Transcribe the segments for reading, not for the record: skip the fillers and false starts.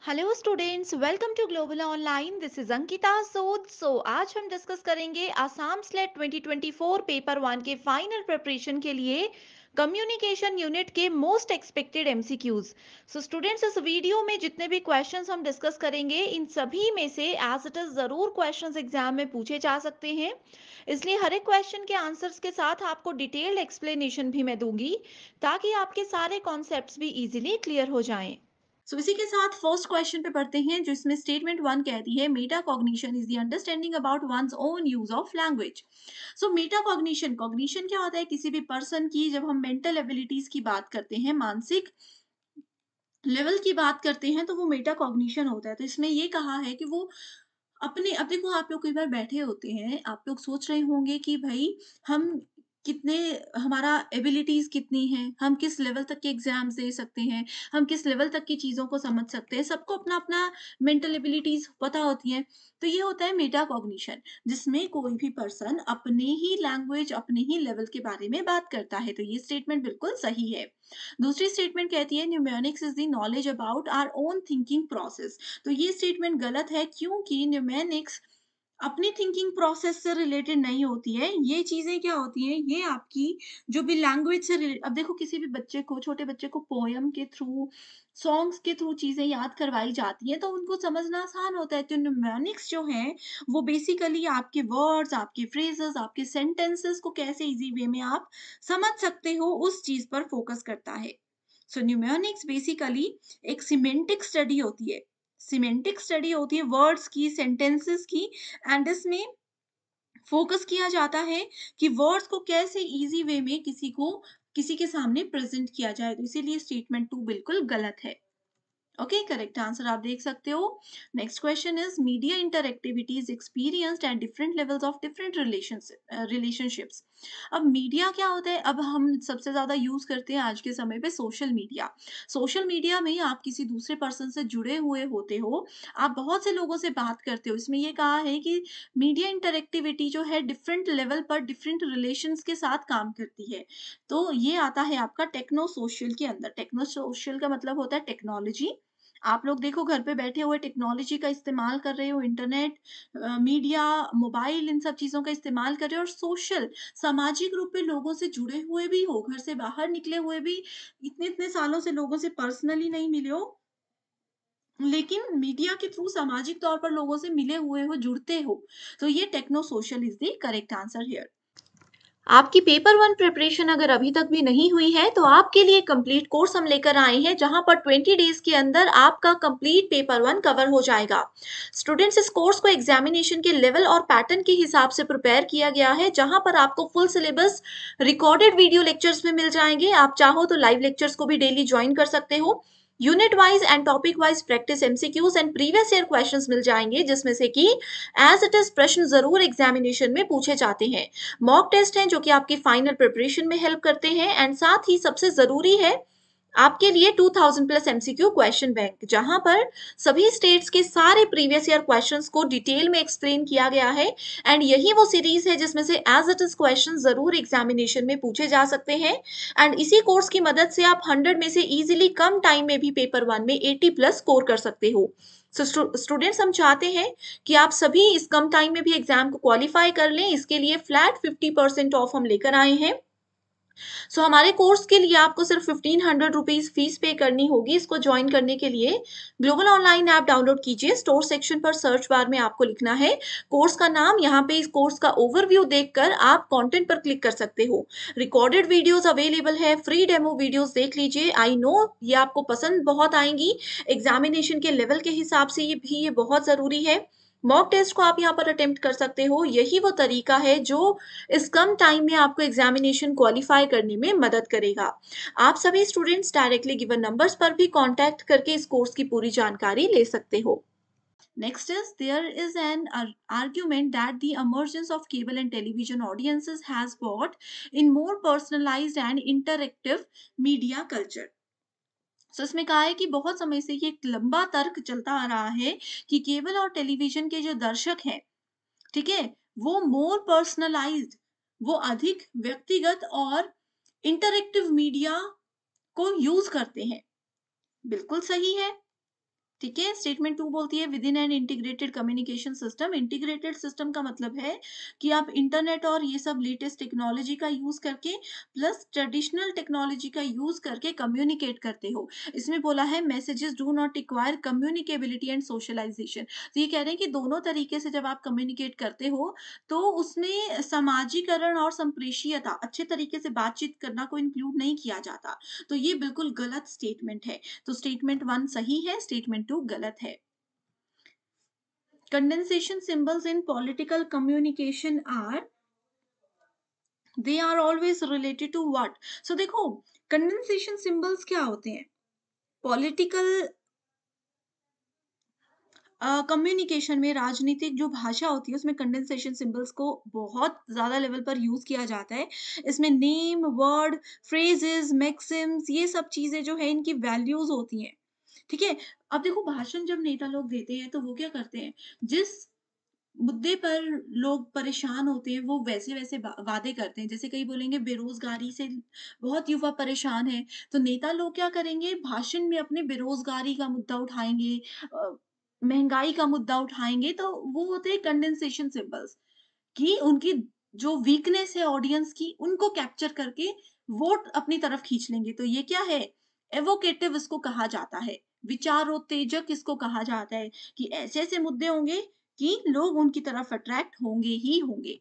Hello students, welcome to Global Online. This is Ankita Sood. आज हम discuss करेंगे आसाम स्लेट 2024 पेपर वन के फाइनल प्रिपरेशन के लिए कम्युनिकेशन यूनिट के मोस्ट एक्सपेक्टेड एमसीक्यूज। स्टूडेंट्स, इस वीडियो में जितने भी क्वेश्चंस हम डिस्कस करेंगे इन सभी में से एज इट इज जरूर क्वेश्चंस एग्जाम में पूछे जा सकते हैं। इसलिए हर एक क्वेश्चन के आंसर्स के साथ आपको डिटेल्ड एक्सप्लेनेशन भी मैं दूंगी ताकि आपके सारे कॉन्सेप्ट्स भी इजीली क्लियर हो जाएं। इसी के साथ फर्स्ट क्वेश्चन पे पढ़ते हैं, जिसमें स्टेटमेंट वन कहती है Meta cognition is the understanding about one's own use of language. Meta cognition cognition क्या होता है? किसी भी पर्सन की, जब हम मेंटल एबिलिटीज की बात करते हैं, मानसिक लेवल की बात करते हैं, तो वो मेटा कॉग्निशन होता है। तो इसमें ये कहा है कि वो अपने, अब देखो आप लोग कई बार बैठे होते हैं, आप लोग सोच रहे होंगे कि भाई हम कितने, हमारा एबिलिटीज कितनी हैं, हम किस लेवल तक के एग्जाम्स दे सकते हैं, हम किस लेवल तक की चीजों को समझ सकते हैं। सबको अपना अपना मेंटल एबिलिटीज पता होती हैं। तो ये होता है मेटा कॉग्निशन, जिसमें कोई भी पर्सन अपने ही लैंग्वेज, अपने ही लेवल के बारे में बात करता है। तो ये स्टेटमेंट बिल्कुल सही है। दूसरी स्टेटमेंट कहती है numerics is the knowledge about our own thinking process. तो ये स्टेटमेंट गलत है, क्योंकि न्यूमेरिक्स अपनी थिंकिंग प्रोसेस से रिलेटेड नहीं होती है। ये चीजें क्या होती हैं, ये आपकी जो भी लैंग्वेज से अब देखो किसी भी बच्चे को, छोटे बच्चे को पोयम के थ्रू, सॉन्ग्स के थ्रू चीजें याद करवाई जाती हैं, तो उनको समझना आसान होता है। तो न्यूमेरिक्स जो है वो बेसिकली आपके वर्ड्स, आपके फ्रेजेस, आपके सेंटेंसेस को कैसे इजी वे में आप समझ सकते हो, उस चीज पर फोकस करता है। न्यूमेरिक्स बेसिकली एक सिमेंटिक स्टडी होती है। सिमेंटिक स्टडी होती है वर्ड्स की, सेंटेंसेस की। एंड इसमें फोकस किया जाता है कि वर्ड्स को कैसे इजी वे में किसी को, किसी के सामने प्रेजेंट किया जाए। तो इसीलिए स्टेटमेंट टू बिल्कुल गलत है। ओके, करेक्ट आंसर आप देख सकते हो। Next question is media interactivity is experienced at different levels of different relationships. अब मीडिया क्या होता है? अब हम सबसे ज्यादा यूज करते हैं आज के समय पे सोशल मीडिया। सोशल मीडिया में आप किसी दूसरे पर्सन से जुड़े हुए होते हो, आप बहुत से लोगों से बात करते हो। इसमें ये कहा है कि मीडिया इंटरएक्टिविटी जो है डिफरेंट लेवल पर डिफरेंट रिलेशंस के साथ काम करती है। तो ये आता है आपका टेक्नो सोशल के अंदर। टेक्नो सोशल का मतलब होता है टेक्नोलॉजी। आप लोग देखो घर पे बैठे हुए टेक्नोलॉजी का इस्तेमाल कर रहे हो, इंटरनेट, मीडिया, मोबाइल, इन सब चीजों का इस्तेमाल कर रहे हो। और सोशल, सामाजिक रूप में लोगों से जुड़े हुए भी हो, घर से बाहर निकले हुए भी, इतने इतने सालों से लोगों से पर्सनली नहीं मिले हो, लेकिन मीडिया के थ्रू सामाजिक तौर पर लोगों से मिले हुए हो, जुड़ते हो। तो ये techno social is the correct answer here. आपकी पेपर वन प्रिपरेशन अगर अभी तक भी नहीं हुई है, तो आपके लिए कंप्लीट कोर्स हम लेकर आए हैं, जहां पर 20 डेज के अंदर आपका कंप्लीट पेपर वन कवर हो जाएगा। स्टूडेंट्स, इस कोर्स को एग्जामिनेशन के लेवल और पैटर्न के हिसाब से प्रिपेयर किया गया है, जहां पर आपको full syllabus recorded video lectures में मिल जाएंगे। आप चाहो तो लाइव लेक्चर्स को भी डेली ज्वाइन कर सकते हो। Unit wise and topic wise practice MCQs and previous year questions मिल जाएंगे, जिसमें से कि एज इट इज प्रश्न जरूर एग्जामिनेशन में पूछे जाते हैं। मॉक टेस्ट हैं जो कि आपकी फाइनल प्रिपरेशन में हेल्प करते हैं। एंड साथ ही सबसे जरूरी है आपके लिए 2000 प्लस एमसीक्यू क्वेश्चन बैंक, जहां पर सभी स्टेट्स के सारे प्रीवियस ईयर क्वेश्चंस को डिटेल में एक्सप्लेन किया गया है। एंड यही वो सीरीज है जिसमें से एज इट इज क्वेश्चन जरूर एग्जामिनेशन में पूछे जा सकते हैं। एंड इसी कोर्स की मदद से आप 100 में से इजीली कम टाइम में भी पेपर वन में 80 प्लस स्कोर कर सकते हो। स्टूडेंट्स, हम चाहते हैं कि आप सभी इस कम टाइम में भी एग्जाम को क्वालिफाई कर लें। इसके लिए फ्लैट 50% ऑफ हम लेकर आए हैं। हमारे कोर्स के लिए आपको सिर्फ 1500 रुपीज फीस पे करनी होगी। इसको ज्वाइन करने के लिए ग्लोबल ऑनलाइन ऐप डाउनलोड कीजिए। स्टोर सेक्शन पर सर्च बार में आपको लिखना है कोर्स का नाम। यहाँ पे इस कोर्स का ओवरव्यू देखकर आप कंटेंट पर क्लिक कर सकते हो। रिकॉर्डेड वीडियोस अवेलेबल है, फ्री डेमो वीडियोस देख लीजिए। आई नो ये आपको पसंद बहुत आएंगी। एग्जामिनेशन के लेवल के हिसाब से ये बहुत जरूरी है। मॉक टेस्ट को आप यहाँ पर अटेम्प्ट कर सकते हो। यही वो तरीका है जो इस कम टाइम में आपको एग्जामिनेशन क्वालिफाई करने में मदद करेगा। आप सभी स्टूडेंट्स डायरेक्टली गिवन नंबर्स पर भी कांटेक्ट करके इस कोर्स की पूरी जानकारी ले सकते हो। Next is there is an argument that the emergence of cable and television audiences has brought in more personalized and interactive media culture. इसमें कहा है कि बहुत समय से ये एक लंबा तर्क चलता आ रहा है कि केबल और टेलीविजन के जो दर्शक हैं, ठीक है, वो मोर पर्सनलाइज्ड, वो अधिक व्यक्तिगत और इंटरेक्टिव मीडिया को यूज करते हैं। बिल्कुल सही है, ठीक है। स्टेटमेंट टू बोलती है within an integrated communication system. Integrated system का मतलब है कि आप इंटरनेट और ये सब लेटेस्ट टेक्नोलॉजी का यूज करके प्लस ट्रेडिशनल टेक्नोलॉजी का यूज करके कम्युनिकेट करते हो। इसमें बोला है messages do not require communicability and socialization. तो ये कह रहे हैं कि दोनों तरीके से जब आप कम्युनिकेट करते हो तो उसमें सामाजीकरण और संप्रेषीयता, अच्छे तरीके से बातचीत करना को इंक्लूड नहीं किया जाता। तो ये बिल्कुल गलत स्टेटमेंट है। तो स्टेटमेंट वन सही है, स्टेटमेंट टू गलत है। Condensation symbols in political communication are, they are always related to what. So देखो, कंडेंसेशन सिंबल्स क्या होते हैं? पॉलिटिकल कम्युनिकेशन में राजनीतिक जो भाषा होती है उसमें कंडेंसेशन सिंबल्स को बहुत ज्यादा लेवल पर यूज किया जाता है। इसमें नेम, वर्ड, फ्रेजेस, मैक्सिम्स, ये सब चीजें जो है इनकी वैल्यूज होती हैं। ठीक है। अब देखो, भाषण जब नेता लोग देते हैं तो वो क्या करते हैं, जिस मुद्दे पर लोग परेशान होते हैं वो वैसे वैसे वादे करते हैं। जैसे कई बोलेंगे बेरोजगारी से बहुत युवा परेशान है, तो नेता लोग क्या करेंगे, भाषण में अपने बेरोजगारी का मुद्दा उठाएंगे, महंगाई का मुद्दा उठाएंगे। तो वो होते हैं कंडेंसेशन सिंबल्स, कि उनकी जो वीकनेस है ऑडियंस की, उनको कैप्चर करके वोट अपनी तरफ खींच लेंगे। तो ये क्या है? एवोकेटिव इसको कहा जाता है, विचारोत्तेजक इसको कहा जाता है, कि ऐसे-ऐसे मुद्दे होंगे कि लोग उनकी तरफ अट्रैक्ट होंगे ही होंगे।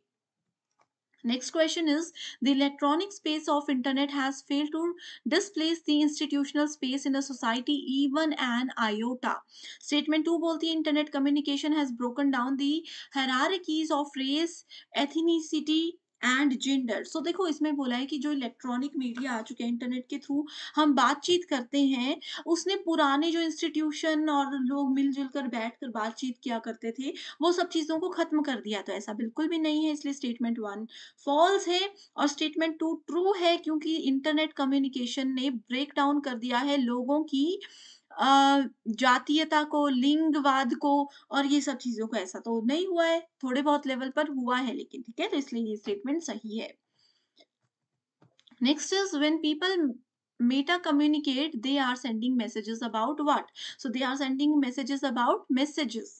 Next question is, the electronic space of internet has failed to displace the institutional space in a society even an iota. Statement 2 बोलती है internet communication has broken down the hierarchies of race, ethnicity and gender. So देखो, इसमें बोला है कि जो electronic media आ चुके हैं, इंटरनेट के थ्रू हम बातचीत करते हैं, उसने पुराने जो इंस्टीट्यूशन और लोग मिलजुल कर बैठ कर बातचीत किया करते थे, वो सब चीजों को खत्म कर दिया। तो ऐसा बिल्कुल भी नहीं है, इसलिए स्टेटमेंट वन फॉल्स है और स्टेटमेंट टू ट्रू है, क्योंकि इंटरनेट कम्युनिकेशन ने ब्रेक डाउन कर दिया है लोगों की जातीयता को, लिंगवाद को और ये सब चीजों को। ऐसा तो नहीं हुआ है, थोड़े बहुत लेवल पर हुआ है लेकिन, ठीक है, तो इसलिए ये स्टेटमेंट सही है। Next is when people meta communicate, they are sending messages about what? So they are sending messages about messages.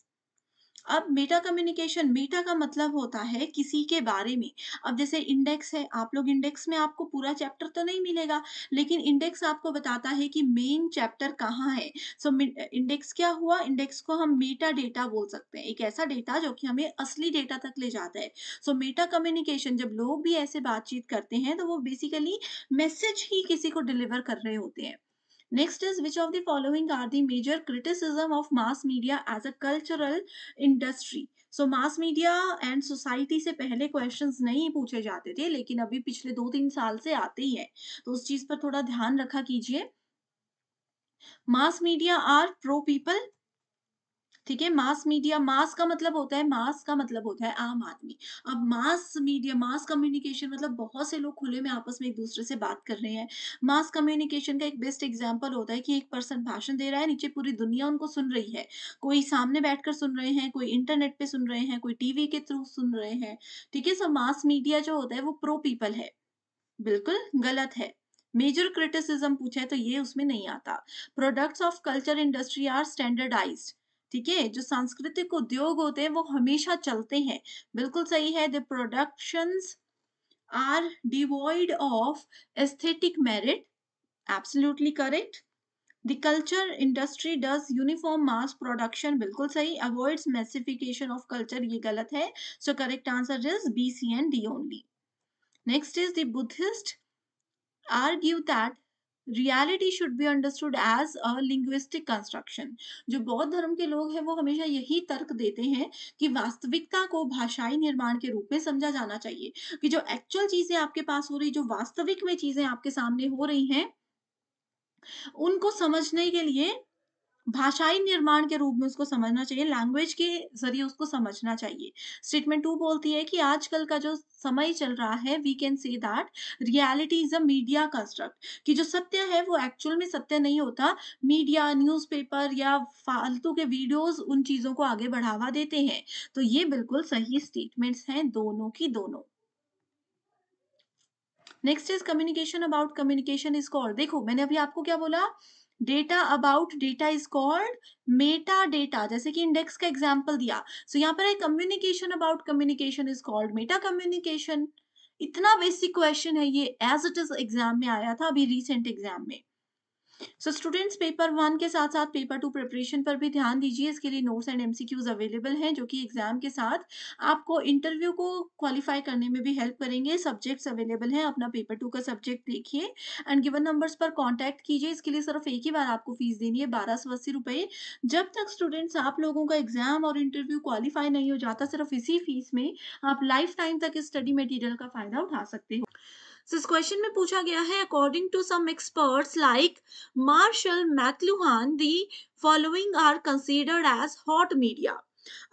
अब मेटा कम्युनिकेशन, मेटा का मतलब होता है किसी के बारे में। अब जैसे इंडेक्स है, आप लोग इंडेक्स में आपको पूरा चैप्टर तो नहीं मिलेगा, लेकिन इंडेक्स आपको बताता है कि मेन चैप्टर कहाँ है। सो इंडेक्स क्या हुआ? इंडेक्स को हम मेटा डेटा बोल सकते हैं, एक ऐसा डेटा जो कि हमें असली डेटा तक ले जाता है। सो मेटा कम्युनिकेशन, जब लोग भी ऐसे बातचीत करते हैं तो वो बेसिकली मैसेज ही किसी को डिलीवर कर रहे होते हैं। Next is, which of the following are the major criticism of mass media as a cultural industry? So mass media and society से पहले questions नहीं पूछे जाते थे, लेकिन अभी पिछले 2-3 साल से आते ही हैं। तो उस चीज पर थोड़ा ध्यान रखा कीजिए। Mass media are pro people. ठीक है। मास मीडिया, मास का मतलब होता है, मास का मतलब होता है आम आदमी। अब मास मीडिया, मास कम्युनिकेशन मतलब बहुत से लोग खुले में आपस में एक दूसरे से बात कर रहे हैं। मास कम्युनिकेशन का एक बेस्ट एग्जांपल होता है कि एक पर्सन भाषण दे रहा है, नीचे पूरी दुनिया उनको सुन रही है। कोई सामने बैठकर सुन रहे हैं, कोई इंटरनेट पे सुन रहे हैं, कोई टीवी के थ्रू सुन रहे हैं। ठीक है। सो मास मीडिया जो होता है वो प्रो पीपल है, बिल्कुल गलत है। मेजर क्रिटिसिज्म पूछा है तो ये उसमें नहीं आता। Products of culture industry are standardized. ठीक है। जो सांस्कृतिक उद्योग होते हैं वो हमेशा चलते हैं, बिल्कुल सही है। The productions are devoid of aesthetic merit, absolutely correct. The culture industry does uniform mass production, बिल्कुल सही। अवॉइड्स मैसिफिकेशन ऑफ कल्चर, ये गलत है। So correct answer is B, C and D only. Next is the Buddhist argue that reality should be understood as a linguistic construction। जो बौद्ध धर्म के लोग हैं वो हमेशा यही तर्क देते हैं कि वास्तविकता को भाषाई निर्माण के रूप में समझा जाना चाहिए, कि जो एक्चुअल चीजें आपके पास हो रही, जो वास्तविक में चीजें आपके सामने हो रही हैं, उनको समझने के लिए भाषाई निर्माण के रूप में उसको समझना चाहिए, लैंग्वेज के ज़रिए उसको समझना चाहिए। स्टेटमेंट 2 बोलती है कि आजकल का जो समय चल रहा है, we can say that reality is a media construct, कि जो सत्य है वो एक्चुअल में सत्य नहीं होता। मीडिया, न्यूज़पेपर या फालतू के वीडियोज़ उन चीज़ों को आगे बढ़ावा देते हैं। तो ये बिल्कुल सही स्टेटमेंट्स हैं दोनों की दोनों। Next is communication about communication is called. देखो, मैंने अभी आपको क्या बोला? Data about data is called Meta data, जैसे कि इंडेक्स का एग्जांपल दिया। सो यहाँ पर है communication about communication is called Meta communication. इतना बेसिक क्वेश्चन है ये, एज इट इज एग्जाम में आया था अभी रिसेंट एग्जाम में। सो स्टूडेंट्स पेपर वन के साथ साथ पेपर टू प्रिपरेशन पर भी ध्यान दीजिए। इसके लिए नोट्स एंड एमसीक्यूज अवेलेबल हैं जो कि एग्जाम के साथ आपको इंटरव्यू को क्वालिफाई करने में भी हेल्प करेंगे। सब्जेक्ट्स अवेलेबल हैं, अपना पेपर टू का सब्जेक्ट देखिए एंड गिवन नंबर्स पर कांटेक्ट कीजिए। इसके लिए सिर्फ एक ही बार आपको फीस देनी है, 1280 रुपए। जब तक स्टूडेंट्स आप लोगों का एग्जाम और इंटरव्यू क्वालिफाई नहीं हो जाता, सिर्फ इसी फीस में आप लाइफ टाइम तक इस स्टडी मटेरियल का फायदा उठा सकते हो। So, इस क्वेश्चन में पूछा गया है, according to some experts like Marshall McLuhan the following are considered as hot media.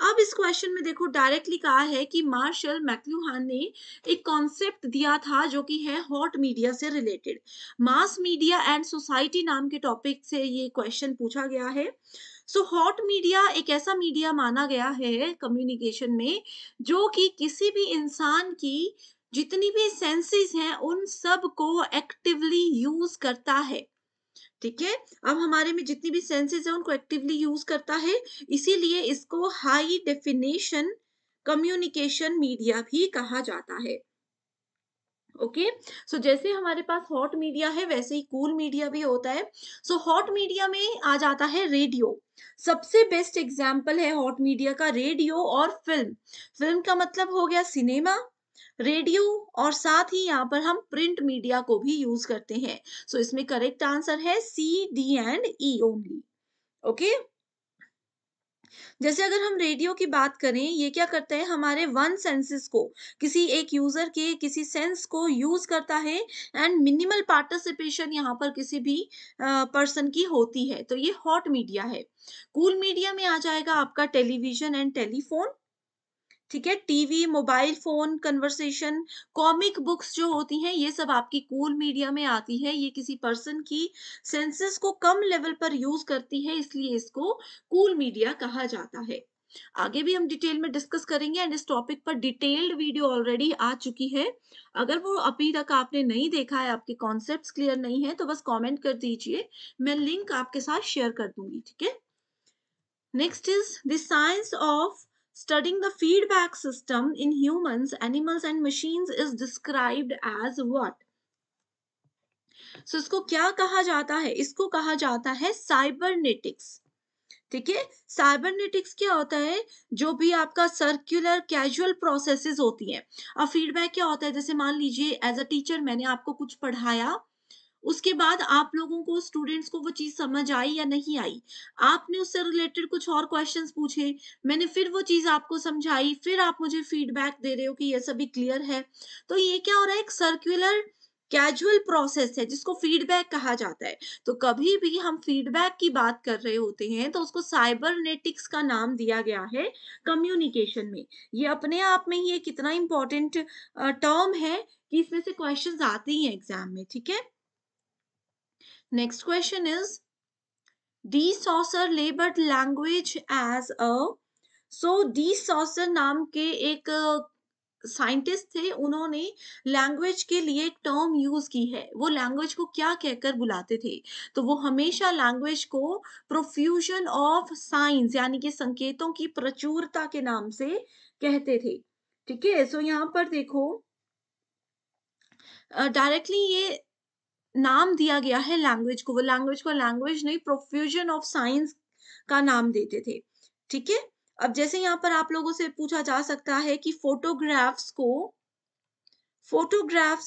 अब इस क्वेश्चन में देखो डायरेक्टली कहा है कि मार्शल मैक्लुहान ने एक कॉन्सेप्ट दिया था जो कि है हॉट मीडिया से related. Mass media and society नाम के टॉपिक से ये क्वेश्चन पूछा गया है। सो हॉट मीडिया एक ऐसा मीडिया माना गया है कम्युनिकेशन में जो कि किसी भी इंसान की जितनी भी सेंसेस हैं उन सब को एक्टिवली यूज करता है। ठीक है, अब हमारे में जितनी भी सेंसेस हैं उनको एक्टिवली यूज करता है, इसीलिए इसको हाई डेफिनेशन कम्युनिकेशन मीडिया भी कहा जाता है। ओके, सो जैसे हमारे पास हॉट मीडिया है वैसे ही कूल मीडिया भी होता है। सो हॉट मीडिया में आ जाता है रेडियो। सबसे बेस्ट एग्जाम्पल है हॉट मीडिया का रेडियो और फिल्म। फिल्म का मतलब हो गया सिनेमा, रेडियो और साथ ही यहाँ पर हम प्रिंट मीडिया को भी यूज करते हैं। सो इसमें करेक्ट आंसर है C, D and E only. Okay, जैसे अगर हम रेडियो की बात करें, ये क्या करता है, हमारे वन सेंसेस को, किसी एक यूजर के किसी सेंस को यूज करता है एंड मिनिमल पार्टिसिपेशन यहाँ पर किसी भी पर्सन की होती है, तो ये हॉट मीडिया है। कूल मीडिया में आ जाएगा आपका टेलीविजन एंड टेलीफोन। ठीक है, TV, mobile phone, conversation, comic books जो होती हैं ये सब आपकी कूल मीडिया में आती है। ये किसी पर्सन की सेंसेस को कम लेवल पर यूज करती है, इसलिए इसको कूल मीडिया कहा जाता है। आगे भी हम डिटेल में डिस्कस करेंगे एंड इस टॉपिक पर डिटेल्ड वीडियो ऑलरेडी आ चुकी है। अगर वो अभी तक आपने नहीं देखा है, आपके कॉन्सेप्ट्स क्लियर नहीं है, तो बस कमेंट कर दीजिए, मैं लिंक आपके साथ शेयर कर दूंगी। ठीक है, next is the science of studying the feedback system in humans, animals and machines is described as what? So इसको क्या कहा जाता है? इसको कहा जाता है साइबरनेटिक्स। ठीक है, साइबरनेटिक्स क्या होता है? जो भी आपका सर्कुलर कैजुअल प्रोसेसेस होती हैं। अब फीडबैक क्या होता है? जैसे मान लीजिए एज अ टीचर मैंने आपको कुछ पढ़ाया, उसके बाद आप लोगों को स्टूडेंट्स को वो चीज समझ आई या नहीं आई, आपने उससे रिलेटेड कुछ और क्वेश्चंस पूछे, मैंने फिर वो चीज आपको समझाई, फिर आप मुझे फीडबैक दे रहे हो कि ये सभी क्लियर है। तो ये क्या हो रहा है, एक सर्कुलर कैजुअल प्रोसेस है जिसको फीडबैक कहा जाता है। तो कभी भी हम फीडबैक की बात कर रहे होते हैं तो उसको साइबरनेटिक्स का नाम दिया गया है कम्युनिकेशन में। ये अपने आप में ही एक कितना इंपॉर्टेंट टर्म है कि इसमें से क्वेश्चंस आते ही हैं एग्जाम में। ठीक है, next question is de Saussure labelled language as a. So de Saussure नाम के एक साइंटिस्ट थे, उन्होंने लैंग्वेज के लिए एक टर्म यूज की है। वो लैंग्वेज को क्या कहकर बुलाते थे? तो वो हमेशा लैंग्वेज को प्रोफ्यूजन ऑफ साइंस यानी कि संकेतों की प्रचुरता के नाम से कहते थे। ठीक है, सो यहाँ पर देखो डायरेक्टली ये नाम दिया गया है लैंग्वेज को, वो लैंग्वेज को लैंग्वेज नहीं प्रोफ्यूजन ऑफ साइंस का नाम देते थे। ठीक है, अब जैसे यहाँ पर आप लोगों से पूछा जा सकता है कि फोटोग्राफ्स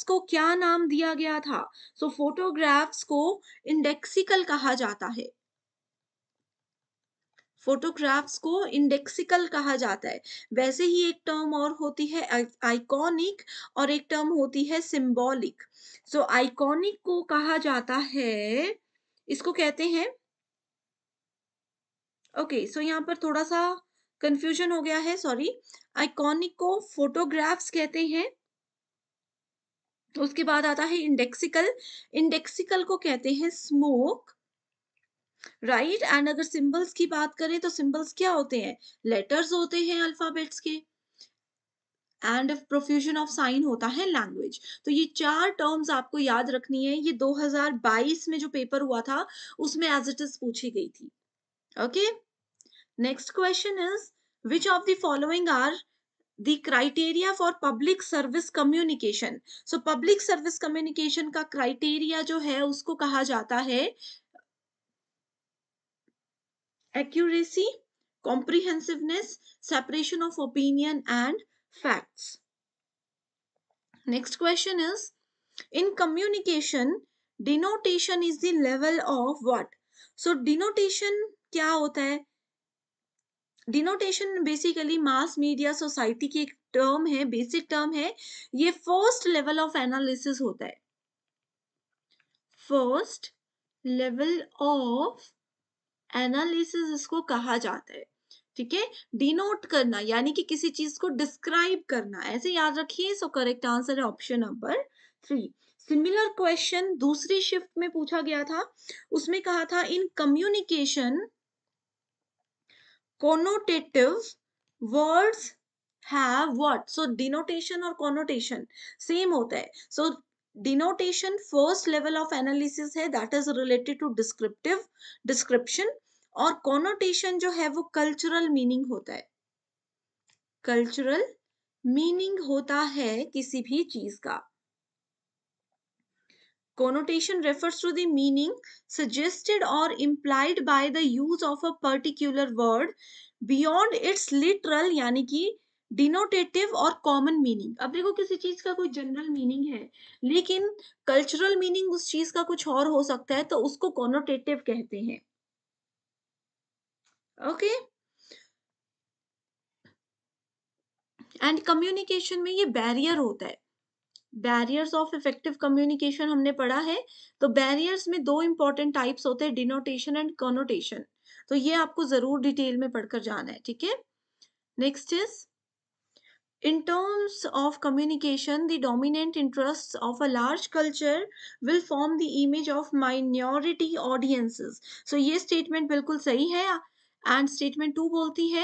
को क्या नाम दिया गया था? सो फोटोग्राफ्स को इंडेक्सिकल कहा जाता है। फोटोग्राफ्स को इंडेक्सिकल कहा जाता है। वैसे ही एक टर्म और होती है आइकॉनिक और एक टर्म होती है सिंबॉलिक। सो आइकॉनिक को कहा जाता है, इसको कहते हैं, ओके सो यहाँ पर थोड़ा सा कंफ्यूजन हो गया है, सॉरी। आइकॉनिक को फोटोग्राफ्स कहते हैं, तो उसके बाद आता है इंडेक्सिकल। इंडेक्सिकल को कहते हैं स्मोक, राइट। एंड अगर सिंबल्स की बात करें तो सिंबल्स क्या होते हैं? लेटर्स होते हैं अल्फाबेट्स के। एंड प्रोफ्यूजन ऑफ साइन होता है लैंग्वेज। तो ये 4 टर्म्स आपको याद रखनी है। ये 2022 में जो पेपर हुआ था उसमें एज इट इज पूछी गई थी। Okay, next question is which of the following are the criteria for public service communication। so public service communication का criteria जो है उसको कहा जाता है accuracy, comprehensiveness, separation of opinion and facts। next question is in communication denotation is the level of what। so denotation क्या होता है? Denotation basically mass media society की एक टर्म है, बेसिक टर्म है। ये फर्स्ट लेवल ऑफ एनालिसिस होता है, फर्स्ट लेवल ऑफ एनालिसिस इसको कहा जाता है। ठीक है, डिनोट करना यानी कि किसी चीज को डिस्क्राइब करना, ऐसे याद रखिए। सो करेक्ट आंसर है ऑप्शन नंबर 3। सिमिलर क्वेश्चन दूसरी शिफ्ट में पूछा गया था, उसमें कहा था in communication connotative words have what। so denotation और connotation same होता है। so denotation first level of analysis है, that is related to descriptive description, और connotation जो है वो cultural meaning होता है, cultural meaning होता है किसी भी चीज का। connotation refers to the meaning suggested or implied by the use of a particular word beyond its literal यानी कि डिनोटेटिव और कॉमन मीनिंग। अब देखो किसी चीज का कोई जनरल मीनिंग है लेकिन कल्चरल मीनिंग उस चीज का कुछ और हो सकता है, तो उसको कॉनोटेटिव कहते हैं। ओके, एंड कम्युनिकेशन में ये बैरियर होता है, बैरियर्स ऑफ इफेक्टिव कम्युनिकेशन हमने पढ़ा है। तो बैरियर्स में दो इंपॉर्टेंट टाइप्स होते हैं, डिनोटेशन एंड कॉनोटेशन। तो ये आपको जरूर डिटेल में पढ़कर जाना है, ठीक है। Next is in terms of communication the dominant interests of a large culture will form the image of minority audiences। so ये statement बिल्कुल सही है। and statement 2 बोलती है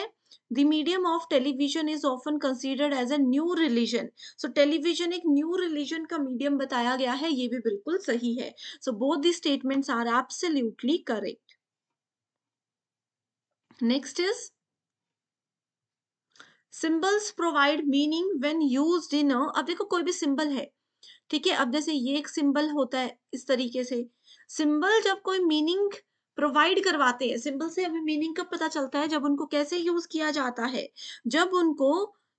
the medium of television is often considered as a new religion। so television एक new religion का medium बताया गया है, ये भी बिल्कुल सही है। so both the statements are absolutely correct। next is symbols provide meaning when used in अब देखो कोई भी सिंबल है, ठीक है। अब जैसे ये एक सिंबल होता है, इस तरीके से सिंबल जब कोई मीनिंग प्रोवाइड करवाते हैं, सिंबल से हमें मीनिंग कब पता चलता है, जब उनको कैसे यूज किया जाता है, जब उनको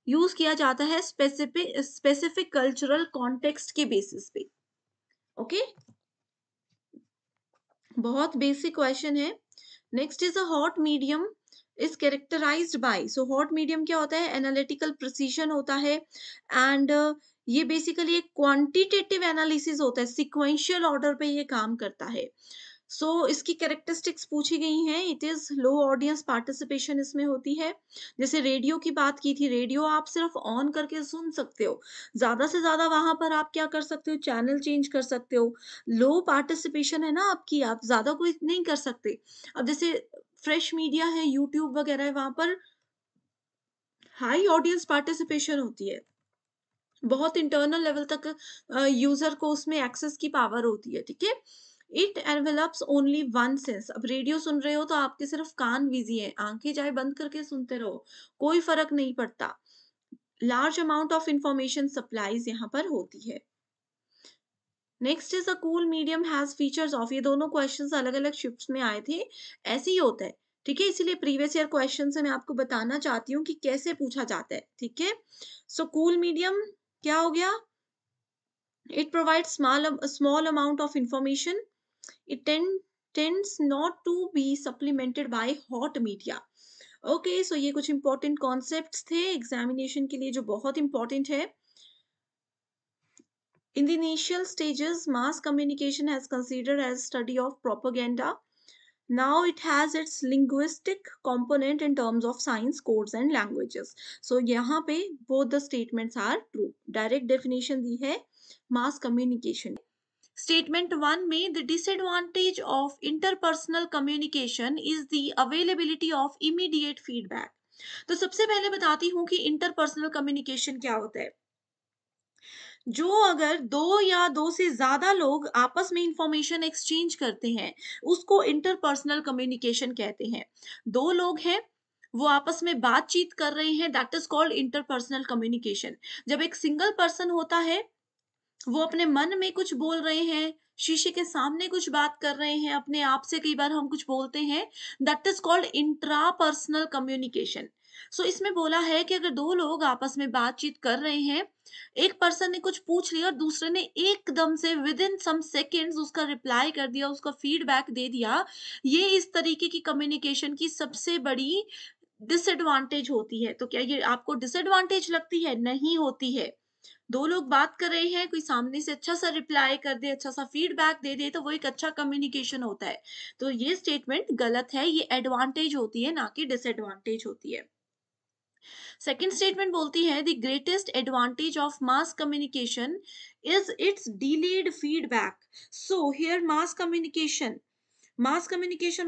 यूज किया जाता है स्पेसिफिक स्पेसिफिक कल्चरल कॉन्टेक्स्ट के बेसिस पे। ओके, बहुत बेसिक क्वेश्चन है। Next is a hot medium is characterised by. So hot medium क्या होता है, एनालिटिकल प्रिसीजन होता है एंड ये बेसिकली एक क्वांटिटेटिव एनालिसिस होता है, सिक्वेंशियल ऑर्डर पे ये काम करता है। सो इसकी कैरेक्टरिस्टिक्स पूछी गई हैं। It is low audience participation इसमें होती है। जैसे रेडियो की बात की थी, रेडियो आप सिर्फ ऑन करके सुन सकते हो, ज्यादा से ज्यादा वहां पर आप क्या कर सकते हो, चैनल चेंज कर सकते हो। लो पार्टिसिपेशन है ना आपकी, आप ज्यादा कोई नहीं कर सकते। अब जैसे फ्रेश मीडिया है, यूट्यूब वगैरह है, वहां पर हाई ऑडियंस पार्टिसिपेशन होती है, बहुत इंटरनल लेवल तक यूजर को उसमें एक्सेस की पावर होती है, ठीक है। It envelopes only one sense. अब रेडियो सुन रहे हो तो आपके सिर्फ कान बिजी है, आंखें चाहे बंद करके सुनते रहो, कोई फर्क नहीं पड़ता। Large amount of information supplies यहाँ पर होती है। Next is a cool medium has features of. ये दोनों क्वेश्चंस अलग अलग शिफ्ट्स में आए थे, ऐसे ही होता है, ठीक है। इसीलिए प्रीवियस ईयर क्वेश्चन से मैं आपको बताना चाहती हूँ कि कैसे पूछा जाता है, ठीक है। सो कूल मीडियम क्या हो गया, it provides a small amount of information, it tends not to be supplemented by hot media। Okay, so ये कुछ इंपॉर्टेंट कॉन्सेप्ट्स थे एग्जामिनेशन के लिए जो बहुत इंपॉर्टेंट है। In the initial stages, mass communication has considered as study of propaganda. Now it has its linguistic component in terms of science, codes and languages। So यहाँ पे both the statements are true। Direct definition दी है mass communication। Statement 1 में the disadvantage of interpersonal communication is the availability of immediate feedback। तो सबसे पहले बताती हूँ कि इंटरपर्सनल कम्युनिकेशन क्या होता है। जो अगर 2 या 2 से ज़्यादा लोग आपस में इंफॉर्मेशन एक्सचेंज करते हैं, उसको इंटरपर्सनल कम्युनिकेशन कहते हैं। 2 लोग हैं, वो आपस में बातचीत कर रहे हैं, that is called interpersonal communication. जब एक सिंगल पर्सन होता है, वो अपने मन में कुछ बोल रहे हैं, शीशे के सामने कुछ बात कर रहे हैं, अपने आप से कई बार हम कुछ बोलते हैं, that is called intrapersonal communication. So इसमें बोला है कि अगर 2 लोग आपस में बातचीत कर रहे हैं, एक पर्सन ने कुछ पूछ लिया और दूसरे ने एकदम से विदिन सम सेकंड्स उसका रिप्लाई कर दिया, उसका फीडबैक दे दिया, ये इस तरीके की कम्युनिकेशन की सबसे बड़ी डिसएडवांटेज होती है। तो क्या ये आपको डिसएडवांटेज लगती है? नहीं होती है। 2 लोग बात कर रहे हैं, कोई सामने से अच्छा-सा रिप्लाई कर दे, अच्छा-सा फीडबैक दे दे, तो वो एक अच्छा कम्युनिकेशन होता है। तो ये स्टेटमेंट गलत है, ये एडवांटेज होती है, ना कि डिसएडवांटेज होती है। सेकंड स्टेटमेंट बोलती है, the greatest advantage of mass communication is it's delayed feedback. So here mass communication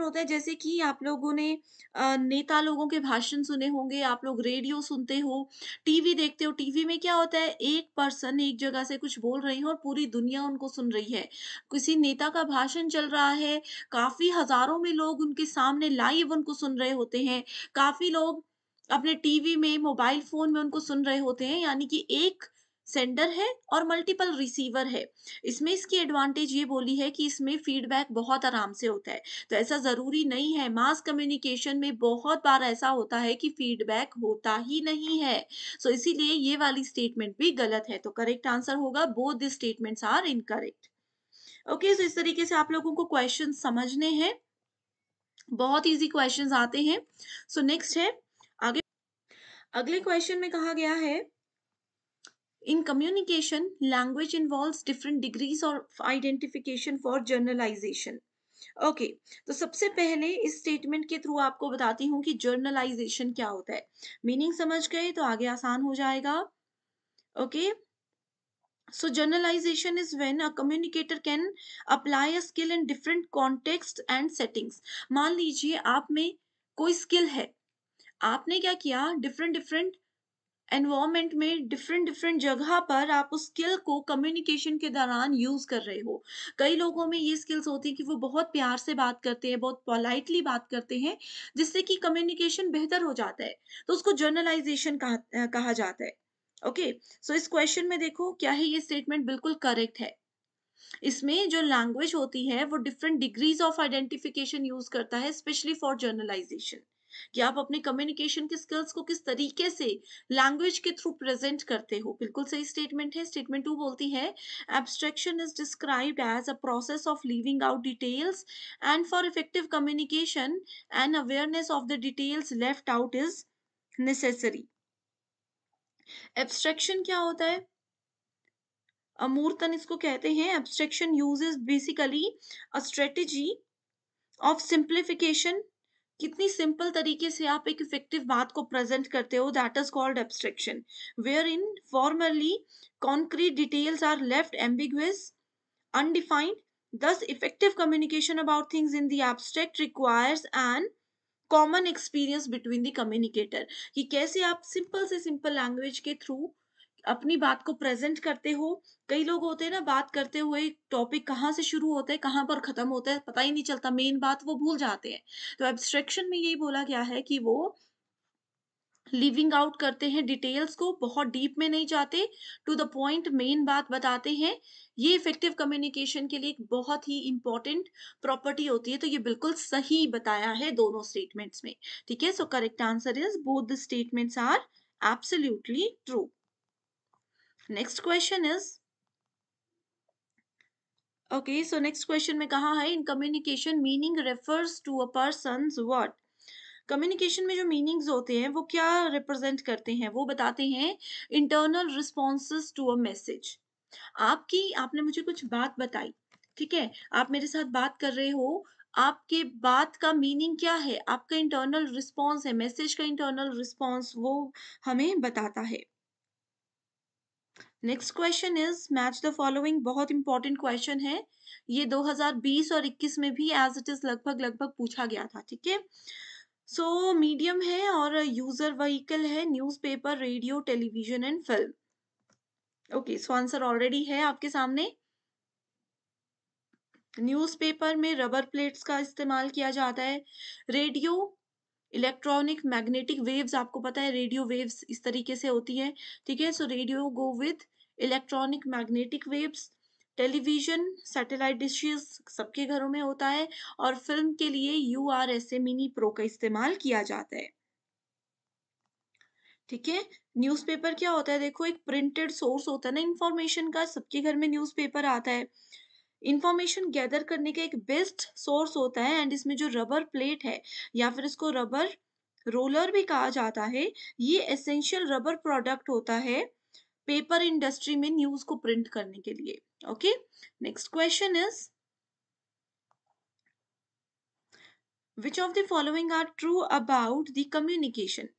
होता है, जैसे कि आप लोगों ने नेता लोगों के भाषण सुने होंगे, आप लोग रेडियो सुनते हो, टीवी देखते हो। टीवी में क्या होता है, एक पर्सन एक जगह से कुछ बोल रही है और पूरी दुनिया उनको सुन रही है। किसी नेता का भाषण चल रहा है, काफी हजारों में लोग उनके सामने लाइव उनको सुन रहे होते हैं। काफी लोग अपने टीवी में, मोबाइल फोन में उनको सुन रहे होते हैं, यानी कि एक सेंडर है और मल्टीपल रिसीवर है। इसमें इसकी एडवांटेज ये बोली है कि इसमें फीडबैक बहुत आराम से होता है। तो ऐसा ज़रूरी नहीं है, मास कम्युनिकेशन में बहुत बार ऐसा होता है कि फीडबैक होता ही नहीं है। सो इसीलिए ये वाली स्टेटमेंट भी गलत है। तो करेक्ट आंसर होगा both the statements are incorrect. Okay, so इस तरीके से आप लोगों को क्वेश्चन समझने हैं। बहुत ईज़ी क्वेश्चंस आते हैं। सो नेक्स्ट है, आगे अगले क्वेश्चन में कहा गया है, in communication, language involves different degrees of identification for generalization. Okay, तो सबसे पहले इस स्टेटमेंट के थ्रू आपको बताती हूँ कि जर्नलाइजेशन क्या होता है। मीनिंग समझ गए तो आगे आसान हो जाएगा। Okay, so journalisation is when a communicator can apply a skill in different context and settings. मान लीजिए आप में कोई स्किल है, आपने क्या किया, डिफरेंट डिफरेंट एनवायरनमेंट में डिफरेंट डिफरेंट जगह पर आप उस स्किल को कम्युनिकेशन के दौरान यूज कर रहे हो। कई लोगों में ये स्किल्स होती है कि वो बहुत प्यार से बात करते हैं, बहुत पोलाइटली बात करते हैं, जिससे कि कम्युनिकेशन बेहतर हो जाता है। तो उसको जर्नलाइजेशन कहा जाता है। ओके, सो इस क्वेश्चन में देखो क्या है, ये स्टेटमेंट बिल्कुल करेक्ट है। इसमें जो लैंग्वेज होती है वो different degrees of identification use करता है, स्पेशली फॉर जर्नलाइजेशन, कि आप अपने कम्युनिकेशन के स्किल्स को किस तरीके से लैंग्वेज के थ्रू प्रेजेंट करते हो। बिल्कुल सही स्टेटमेंट है। स्टेटमेंट 2 बोलती है, abstraction is described as a process of leaving out details and for effective communication and awareness of the details left out is necessary. Abstraction क्या होता है? अमूर्तन इसको कहते हैं। Abstraction uses basically a strategy of simplification. कितनी simple तरीके से आप एक इफेक्टिव बात को प्रेजेंट करते हो, that is called abstraction, where in formally concrete details are left ambiguous, undefined. Thus effective communication about things in the abstract requires an common experience between the communicator, कि कैसे आप सिंपल से simple language के through अपनी बात को present करते हो। कई लोग होते हैं ना, बात करते हुए टॉपिक कहाँ से शुरू होता है कहाँ पर खत्म होता है पता ही नहीं चलता, मेन बात वो भूल जाते हैं। तो एब्स्ट्रैक्शन में यही बोला गया है कि वो लिविंग आउट करते हैं डिटेल्स को, बहुत डीप में नहीं जाते, टू द पॉइंट मेन बात बताते हैं। ये इफेक्टिव कम्युनिकेशन के लिए एक बहुत ही इंपॉर्टेंट प्रॉपर्टी होती है। तो ये बिल्कुल सही बताया है दोनों स्टेटमेंट्स में। ठीक है, so correct answer is both the statements are absolutely true. Next question is, okay, so next question में कहा है, in communication meaning refers to a person's what. Communication में जो मीनिंग्स होते हैं वो क्या रिप्रेजेंट करते हैं, वो बताते हैं internal responses to a message. आपने मुझे कुछ बात बताई, ठीक है, आप मेरे साथ बात कर रहे हो, आपके बात का मीनिंग क्या है, आपका इंटरनल रिस्पॉन्स है, मैसेज का इंटरनल रिस्पॉन्स वो हमें बताता है। Next question is match the following. बहुत इंपॉर्टेंट क्वेश्चन है ये, 2020 और 21 में भी एज इट इज लगभग लगभग पूछा गया था। ठीक है, सो मीडियम है और यूजर व्हीकल है newspaper, radio, television and film. Okay, so answer already है आपके सामने। न्यूज़पेपर में रबर प्लेट्स का इस्तेमाल किया जाता है। रेडियो, इलेक्ट्रॉनिक मैग्नेटिक वेव्स, आपको पता है रेडियो वेव्स इस तरीके से होती है, ठीक है। So radio go with electronic magnetic waves. Television, satellite dishes सबके घरों में होता है। और फिल्म के लिए यूआरएसए मिनी प्रो का इस्तेमाल किया जाता है, ठीक है। न्यूज़पेपर क्या होता है, देखो एक प्रिंटेड सोर्स होता है ना इंफॉर्मेशन का, सबके घर में न्यूज़पेपर आता है। इंफॉर्मेशन गैदर करने का एक बेस्ट सोर्स होता है, एंड इसमें जो रबर प्लेट है या फिर इसको रबर रोलर भी कहा जाता है, ये एसेंशियल रबर प्रोडक्ट होता है पेपर इंडस्ट्री में न्यूज को प्रिंट करने के लिए। Okay, next question is which of the following are true about the communication.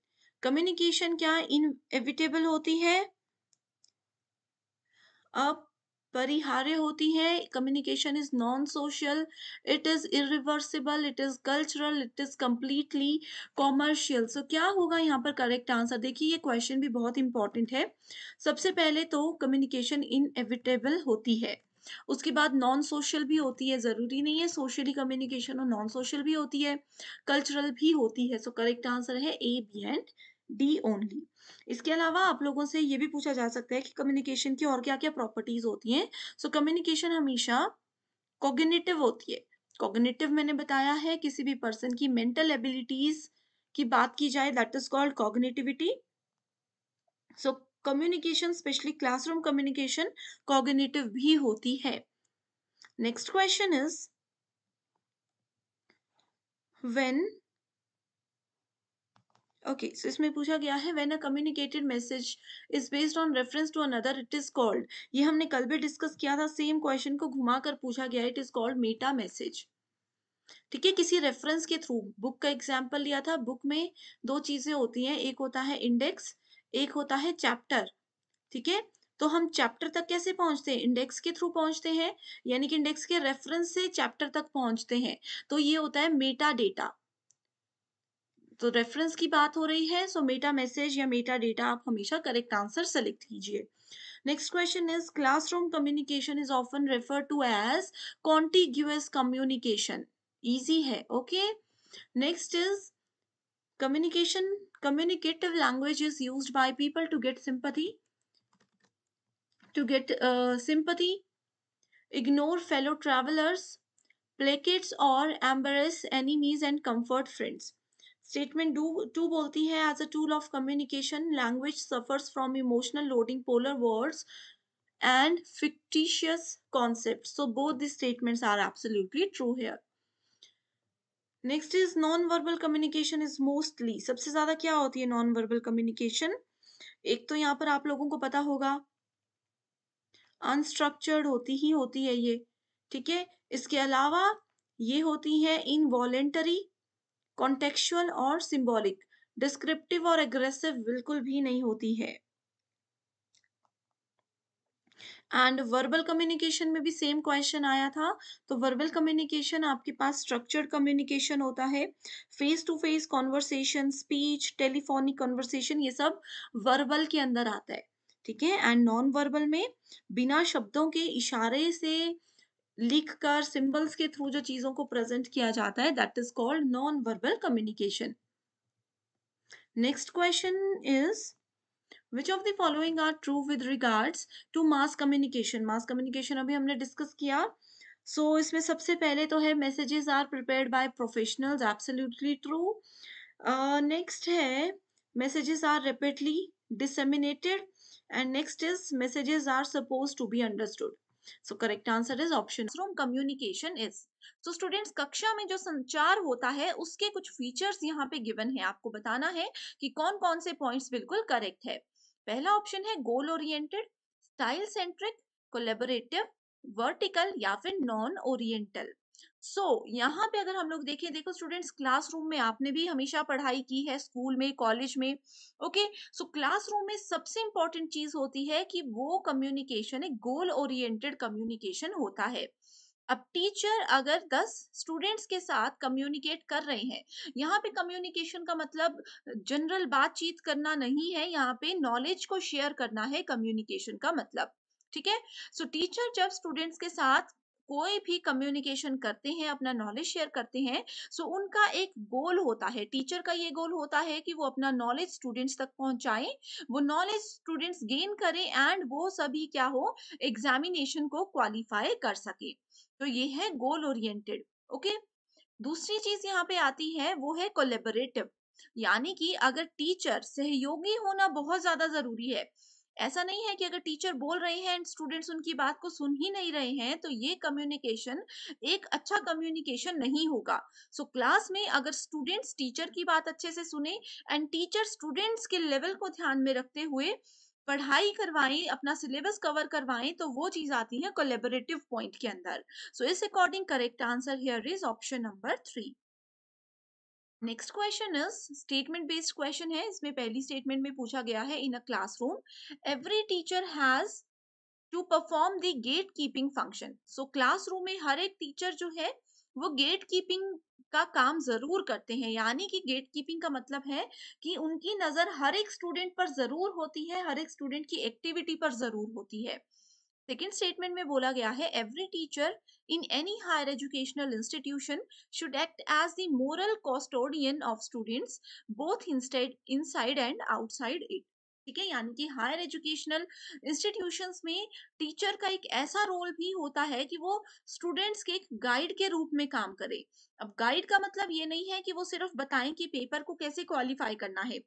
Communication क्या इनएविटेबल होती है, अपरिहार्य होती है। Communication is non social, it is irreversible, it is cultural, it is completely commercial. So क्या होगा यहाँ पर करेक्ट आंसर, देखिए ये क्वेश्चन भी बहुत इंपॉर्टेंट है। सबसे पहले तो कम्युनिकेशन इनएविटेबल होती है, उसके बाद नॉन सोशल भी होती है, जरूरी नहीं है सोशली कम्युनिकेशन और नॉन सोशल भी होती है, कल्चरल भी होती है। सो करेक्ट आंसर है ए, बी एंड डी ओनली। इसके अलावा आप लोगों से ये भी पूछा जा सकता है कि कम्युनिकेशन की और क्या-क्या प्रॉपर्टीज होती हैं। सो कम्युनिकेशन हमेशा कॉग्निटिव होती है। कॉग्निटिव मैंने बताया है, किसी भी पर्सन की मेंटल एबिलिटीज की बात की जाए, that is called cognitivity. So communication specially classroom communication cognitive भी होती है। Next question is when, okay, so इसमें पूछा गया है when a communicated message is based on reference to another it is called. ये हमने कल भी डिस्कस किया था, सेम क्वेश्चन को घुमाकर पूछा गया है, it is called Meta message, ठीक है। किसी रेफरेंस के थ्रू, बुक का एग्जांपल लिया था, बुक में दो चीजें होती हैं, एक होता है इंडेक्स, एक होता है चैप्टर, ठीक है। तो हम चैप्टर तक कैसे पहुंचते हैं, इंडेक्स के थ्रू पहुंचते हैं, यानी कि इंडेक्स के रेफरेंस से चैप्टर तक पहुंचते हैं, तो ये होता है मेटा डेटा। तो रेफरेंस की बात हो रही है, सो मेटा मैसेज या मेटा डेटा आप हमेशा करेक्ट आंसर सेलेक्ट कीजिए। Next question is classroom communication is often refer to as contiguous communication. Easy है, okay. Next is communication, communicative language is used by people to get sympathy, ignore fellow travelers, placates or embarrass enemies and comfort friends। Statement two बोलती है as a tool of communication language suffers from emotional loading, polar words and fictitious concepts, so both the statements are absolutely true here। Next is non verbal communication is mostly, सबसे ज्यादा क्या होती है non verbal communication, एक तो यहाँ पर आप लोगों को पता होगा अनस्ट्रक्चर्ड होती है ये, ठीक है। इसके अलावा ये होती है इनवॉलेंटरी, कॉन्टेक्चुअल और सिंबॉलिक। डिस्क्रिप्टिव और एग्रेसिव बिल्कुल भी नहीं होती है। एंड वर्बल कम्युनिकेशन में भी सेम क्वेश्चन आया था, तो वर्बल कम्युनिकेशन आपके पास स्ट्रक्चर्ड कम्युनिकेशन होता है, face to face conversation, speech, telephonic conversation, ये सब वर्बल के अंदर आता है, ठीक है। एंड नॉन वर्बल में बिना शब्दों के इशारे से लिख कर सिंबल्स के थ्रू जो चीजों को प्रेजेंट किया जाता है, that is called non verbal communication. Next question is which of the following are true with regards to mass communication। mass communication अभी हमने डिस्कस किया। सो इसमें सबसे पहले तो है messages are prepared by professionals, absolutely true। Next है messages are rapidly disseminated, and next is messages are supposed to be understood। so correct answer is option from communication is। so students, कक्षा में जो संचार होता है उसके कुछ features यहाँ पे गिवन है, आपको बताना है कि कौन कौन से पॉइंट्स बिल्कुल करेक्ट है। पहला ऑप्शन है goal oriented, style centric, collaborative, vertical या फिर नॉन ओरिएंटल। सो यहाँ पे अगर हम लोग देखें, देखो स्टूडेंट्स, क्लासरूम में आपने भी हमेशा पढ़ाई की है, स्कूल में, कॉलेज में, ओके। सो क्लासरूम में सबसे इंपॉर्टेंट चीज होती है कि वो कम्युनिकेशन एक गोल ओरिएंटेड कम्युनिकेशन होता है। अब टीचर अगर 10 स्टूडेंट्स के साथ कम्युनिकेट कर रहे हैं, यहाँ पे कम्युनिकेशन का मतलब जनरल बातचीत करना नहीं है, यहाँ पे नॉलेज को शेयर करना है कम्युनिकेशन का मतलब। ठीक है? सो टीचर जब स्टूडेंट्स के साथ कोई भी कम्युनिकेशन करते हैं, अपना नॉलेज शेयर करते हैं, सो उनका एक गोल होता है, टीचर का ये गोल होता है कि वो अपना नॉलेज स्टूडेंट्स तक पहुंचाएं, वो नॉलेज स्टूडेंट्स गेन करें एंड वो सभी क्या हो, एग्जामिनेशन को क्वालिफाई कर सके। तो ये है गोल ओरिएंटेड। ओके। दूसरी चीज यहाँ पे आती है वो है कोलेबोरेटिव, यानी कि अगर टीचर सहयोगी होना बहुत ज्यादा जरूरी है। ऐसा नहीं है कि अगर टीचर बोल रहे हैं एंड स्टूडेंट्स उनकी बात को सुन ही नहीं रहे हैं तो ये कम्युनिकेशन एक अच्छा कम्युनिकेशन नहीं होगा। सो क्लास में अगर स्टूडेंट्स टीचर की बात अच्छे से सुने एंड टीचर स्टूडेंट्स के लेवल को ध्यान में रखते हुए पढ़ाई करवाएं, अपना सिलेबस कवर करवाएं, तो वो चीज आती है कोलेबोरेटिव पॉइंट के अंदर। सो इस according correct answer here is option number 3। Next question is statement based question है, इसमें पहली स्टेटमेंट में पूछा गया है in a classroom every teacher has to perform the gate keeping function. So classroom में हर एक टीचर जो है वो गेट कीपिंग का काम जरूर करते हैं, यानी कि गेट कीपिंग का मतलब है कि उनकी नजर हर एक स्टूडेंट पर जरूर होती है, हर एक स्टूडेंट की एक्टिविटी पर जरूर होती है। सेकेंड स्टेटमेंट में बोला गया है every teacher in any higher educational institution should act as the moral custodian of students both inside and outside it. ठीक है, यानी कि हायर एजुकेशनल इंस्टीट्यूशंस में टीचर का एक ऐसा रोल भी होता है कि वो स्टूडेंट्स के एक गाइड के रूप में काम करे। अब गाइड का मतलब ये नहीं है कि वो सिर्फ बताएं कि पेपर को कैसे क्वालिफाई करना है,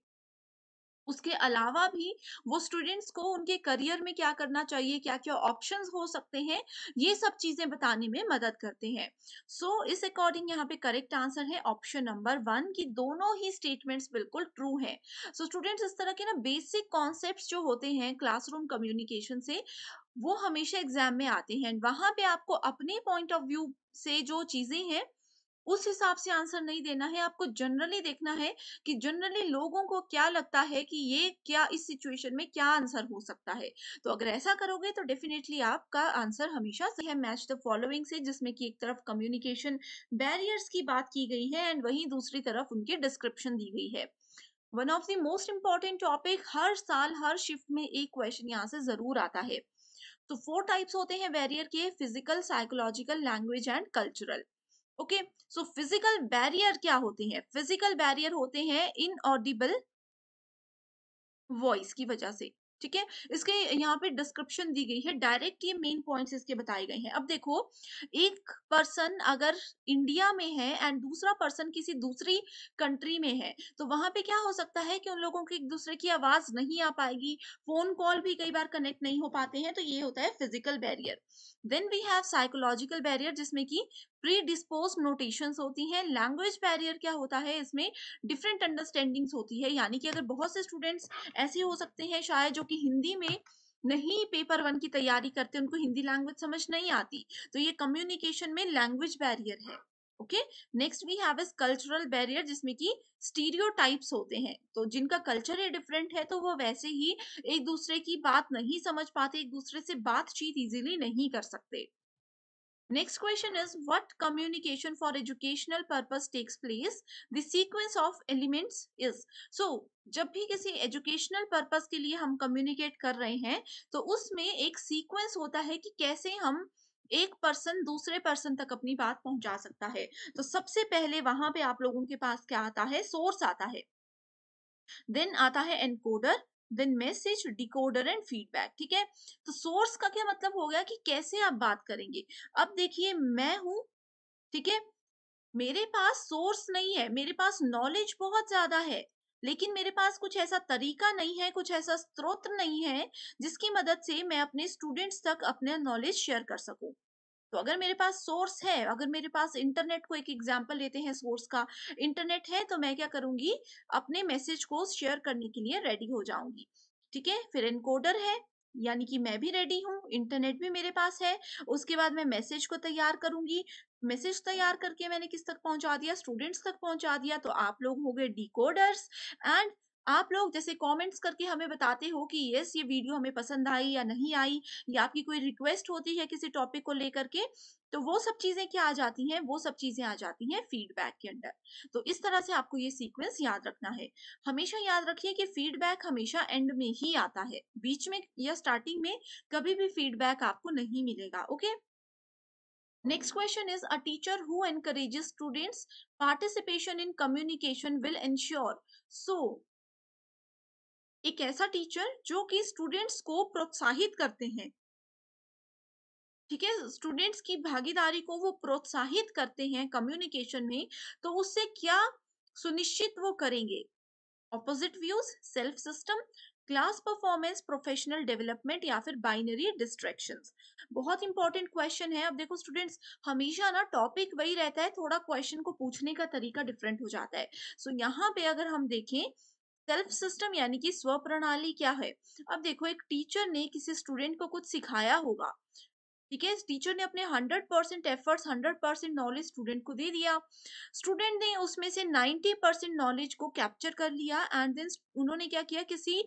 उसके अलावा भी वो स्टूडेंट्स को उनके करियर में क्या करना चाहिए, क्या क्या ऑप्शंस हो सकते हैं, ये सब चीजें बताने में मदद करते हैं। सो इस अकॉर्डिंग यहाँ पे करेक्ट आंसर है ऑप्शन नंबर 1 कि दोनों ही स्टेटमेंट्स बिल्कुल ट्रू है। सो स्टूडेंट्स इस तरह के ना बेसिक कॉन्सेप्ट्स जो होते हैं क्लासरूम कम्युनिकेशन से, वो हमेशा एग्जाम में आते हैं, वहां पे आपको अपने पॉइंट ऑफ व्यू से जो चीजें हैं उस हिसाब से आंसर नहीं देना है, आपको जनरली देखना है कि जनरली लोगों को क्या लगता है कि ये क्या इस सिचुएशन में क्या आंसर हो सकता है। तो अगर ऐसा करोगे तो डेफिनेटली आपका आंसर हमेशा सही है। मैच द फॉलोइंग से, जिसमें कि एक तरफ कम्युनिकेशन बैरियर्स की बात की गई है एंड वहीं दूसरी तरफ उनकी डिस्क्रिप्शन दी गई है। One of the most important topic, हर साल हर शिफ्ट में एक क्वेश्चन यहाँ से जरूर आता है। तो 4 टाइप्स होते हैं बैरियर के, physical, psychological, language and cultural. Okay. So physical barrier क्या होते हैं? फिजिकल बैरियर होते हैं इनऑडिबल वॉइस की वजह से। ठीक है, इसके यहाँ पे डिस्क्रिप्शन दी गई है, डायरेक्ट ये मेन पॉइंट्स इसके बताए गए हैं। अब देखो, एक पर्सन अगर इंडिया में है एंड दूसरा पर्सन किसी दूसरी कंट्री में है, तो वहां पे क्या हो सकता है कि उन लोगों की एक दूसरे की आवाज नहीं आ पाएगी, फोन कॉल भी कई बार कनेक्ट नहीं हो पाते हैं, तो ये होता है physical barrier. Then we have psychological barrier, जिसमें कि प्री डिस्पोज नोटेशंस होती हैं। लैंग्वेज बैरियर क्या होता है, इसमें डिफरेंट अंडरस्टैंडिंग्स होती है, यानी कि अगर बहुत से स्टूडेंट्स ऐसे हो सकते हैं शायद जो कि हिंदी में नहीं पेपर 1 की तैयारी करते, उनको हिंदी लैंग्वेज समझ नहीं आती, तो ये कम्युनिकेशन में लैंग्वेज बैरियर है। Okay. Next we have is cultural barrier, जिसमें कि स्टीरियोटाइप्स होते हैं, तो जिनका कल्चर ही डिफरेंट है तो वो वैसे ही एक दूसरे की बात नहीं समझ पाते, एक दूसरे से बातचीत इजीली नहीं कर सकते। Next question is what communication for educational purpose takes place? The sequence of elements is, so जब भी किसी एजुकेशनल पर्पस के लिए हम कम्युनिकेट कर रहे हैं तो उसमें एक सीक्वेंस होता है कि कैसे हम एक पर्सन दूसरे पर्सन तक अपनी बात पहुंचा सकता है। तो सबसे पहले वहां पे आप लोगों के पास क्या आता है, सोर्स आता है, देन आता है encoder, then message, decoder and feedback. ठीक है, तो सोर्स का क्या मतलब हो गया कि कैसे आप बात करेंगे। अब देखिए, मैं हूं, ठीक है, मेरे पास सोर्स नहीं है, मेरे पास नॉलेज बहुत ज्यादा है, लेकिन मेरे पास कुछ ऐसा तरीका नहीं है, कुछ ऐसा स्रोत नहीं है जिसकी मदद से मैं अपने स्टूडेंट्स तक अपना नॉलेज शेयर कर सकूं। तो अगर मेरे पास सोर्स है, अगर मेरे पास इंटरनेट को एक एग्जांपल लेते हैं सोर्स का, इंटरनेट है, तो मैं क्या करूंगी, अपने मैसेज को शेयर करने के लिए रेडी हो जाऊंगी। ठीक है, फिर एनकोडर है, यानी कि मैं भी रेडी हूँ, इंटरनेट भी मेरे पास है। उसके बाद मैं मैसेज को तैयार करूंगी, मैसेज तैयार करके मैंने किस तक पहुंचा दिया, स्टूडेंट्स तक पहुंचा दिया, तो आप लोग हो गए डिकोडर्स। एंड आप लोग जैसे कमेंट्स करके हमें बताते हो कि यस ये वीडियो हमें पसंद आई या नहीं आई, या आपकी कोई रिक्वेस्ट होती है किसी टॉपिक को लेकर के, तो वो सब चीजें क्या आ जाती हैं, वो सब चीजें आ जाती हैं फीडबैक के अंडर। तो इस तरह से आपको ये सीक्वेंस याद रखना है। हमेशा याद रखिए कि फीडबैक हमेशा एंड में ही आता है, बीच में या स्टार्टिंग में कभी भी फीडबैक आपको नहीं मिलेगा। Okay, next question is, a teacher who encourages students participation in communication will ensure, so एक ऐसा टीचर जो कि स्टूडेंट्स को प्रोत्साहित करते हैं, ठीक है, स्टूडेंट्स की भागीदारी को वो प्रोत्साहित करते हैं कम्युनिकेशन में, तो उससे क्या सुनिश्चित वो करेंगे? Opposite views, self system, class performance, professional development, या फिर बाइनरी डिस्ट्रैक्शंस। बहुत इंपॉर्टेंट क्वेश्चन है। अब देखो स्टूडेंट्स, हमेशा ना टॉपिक वही रहता है, थोड़ा क्वेश्चन को पूछने का तरीका डिफरेंट हो जाता है। सो यहाँ पे अगर हम देखें, सेल्फ सिस्टम यानी कि स्व प्रणाली क्या है। अब देखो, एक टीचर ने किसी स्टूडेंट को कुछ सिखाया होगा, ठीक है, टीचर ने अपने 100% एफर्ट्स, 100% नॉलेज स्टूडेंट को दे दिया। स्टूडेंट ने उसमें से 90% नॉलेज को कैप्चर कर लिया, एंड देन उन्होंने क्या किया, किसी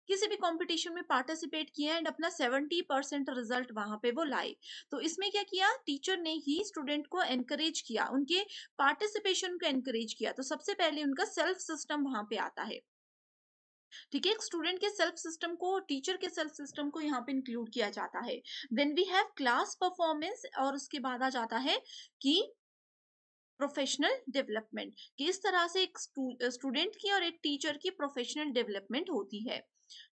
किसी भी कंपटीशन में पार्टिसिपेट किया एंड अपना 70% रिजल्ट वहां पे वो लाए। तो इसमें क्या किया, टीचर ने ही स्टूडेंट को एनकरेज किया, उनके पार्टिसिपेशन को एनकरेज किया। तो सबसे पहले उनका सेल्फ सिस्टम वहां पे आता है, ठीक है, एक स्टूडेंट के सेल्फ सिस्टम को, टीचर के सेल्फ सिस्टम को यहाँ पे इंक्लूड किया जाता है। Then we have class performance, और उसके बाद आ जाता है कि प्रोफेशनल डेवलपमेंट, कि इस तरह से एक स्टूडेंट की और एक टीचर की प्रोफेशनल डेवलपमेंट होती है।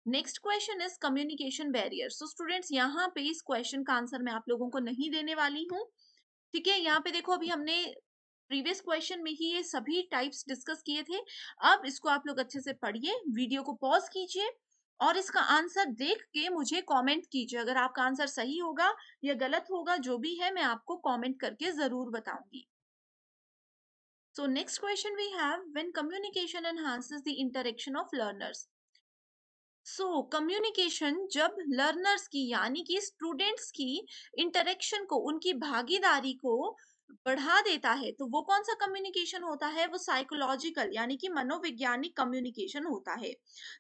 Next question is communication barrier. So students, यहाँ पे इस क्वेश्चन का आंसर मैं आप लोगों को नहीं देने वाली हूँ, ठीक है। यहाँ पे देखो, अभी हमने प्रीवियस क्वेश्चन में ही ये सभी टाइप्स डिस्कस किए थे। अब इसको आप लोग अच्छे से पढ़िए, वीडियो को पॉज कीजिए और इसका आंसर देख के मुझे कमेंट कीजिए। अगर आपका आंसर सही होगा या गलत होगा, जो भी है मैं आपको कमेंट करके जरूर बताऊंगी। So next question we have, when communication enhances the interaction of learners. So communication जब लर्नर्स की यानी कि स्टूडेंट्स की इंटरेक्शन को, उनकी भागीदारी को बढ़ा देता है, तो वो कौन सा कम्युनिकेशन होता है, वो साइकोलॉजिकल यानी कि मनोवैज्ञानिक कम्युनिकेशन होता है।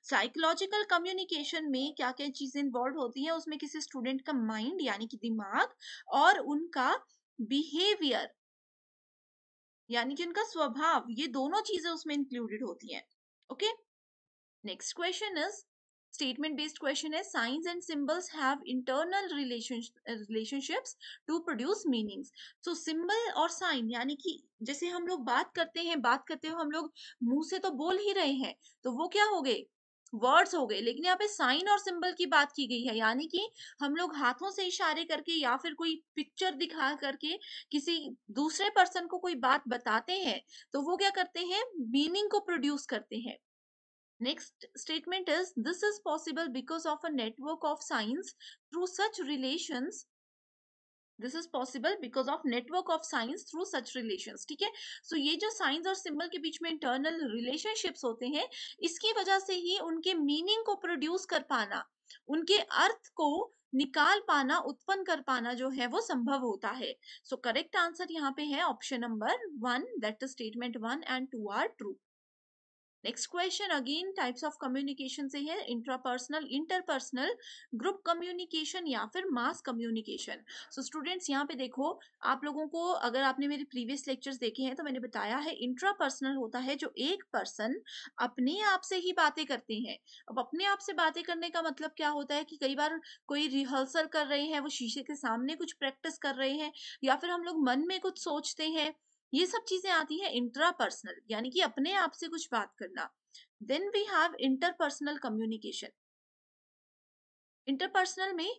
साइकोलॉजिकल कम्युनिकेशन में क्या क्या चीजें इन्वॉल्व होती हैं, उसमें किसी स्टूडेंट का माइंड यानी कि दिमाग, और उनका बिहेवियर यानी कि उनका स्वभाव, ये दोनों चीजें उसमें इंक्लूडेड होती हैं। Okay, next question is statement based question है, signs and symbols have internal relationships to produce meanings. So symbol और sign यानी कि जैसे हम लोग बात करते हैं, बात करते हुए हम लोग मुंह से तो बोल ही रहे हैं, तो वो क्या हो गए, वर्ड्स हो गए। लेकिन यहाँ पे साइन और सिंबल की बात की गई है, यानी कि हम लोग हाथों से इशारे करके या फिर कोई पिक्चर दिखा करके किसी दूसरे पर्सन को कोई बात बताते हैं, तो वो क्या करते हैं, मीनिंग को प्रोड्यूस करते हैं। Next statement is, this is possible because of a network of signs through such relations. This is possible because of network of signs through such relations. ठीक है, so ये जो signs और symbol के बीच में internal relationships होते हैं, इसकी वजह से ही उनके meaning को produce कर पाना, उनके अर्थ को निकाल पाना, उत्पन्न कर पाना जो है वो संभव होता है। So correct answer यहाँ पे है option number 1, that is statement 1 and 2 are true. Next question again types of communication से है, इंट्रापर्सनल, इंटरपर्सनल, ग्रुप कम्युनिकेशन या फिर मास कम्युनिकेशन। सो स्टूडेंट्स, यहाँ पे देखो, आप लोगों को अगर आपने मेरे प्रीवियस लेक्चर्स देखे हैं तो मैंने बताया है, इंट्रापर्सनल होता है जो एक पर्सन अपने आप से ही बातें करते हैं। अब अपने आप से बातें करने का मतलब क्या होता है कि कई बार कोई रिहर्सल कर रहे हैं, वो शीशे के सामने कुछ प्रैक्टिस कर रहे हैं, या फिर हम लोग मन में कुछ सोचते हैं, ये सब चीजें आती है इंट्रापर्सनल यानी कि अपने आप से कुछ बात करना। Then we have interpersonal communication. Interpersonal में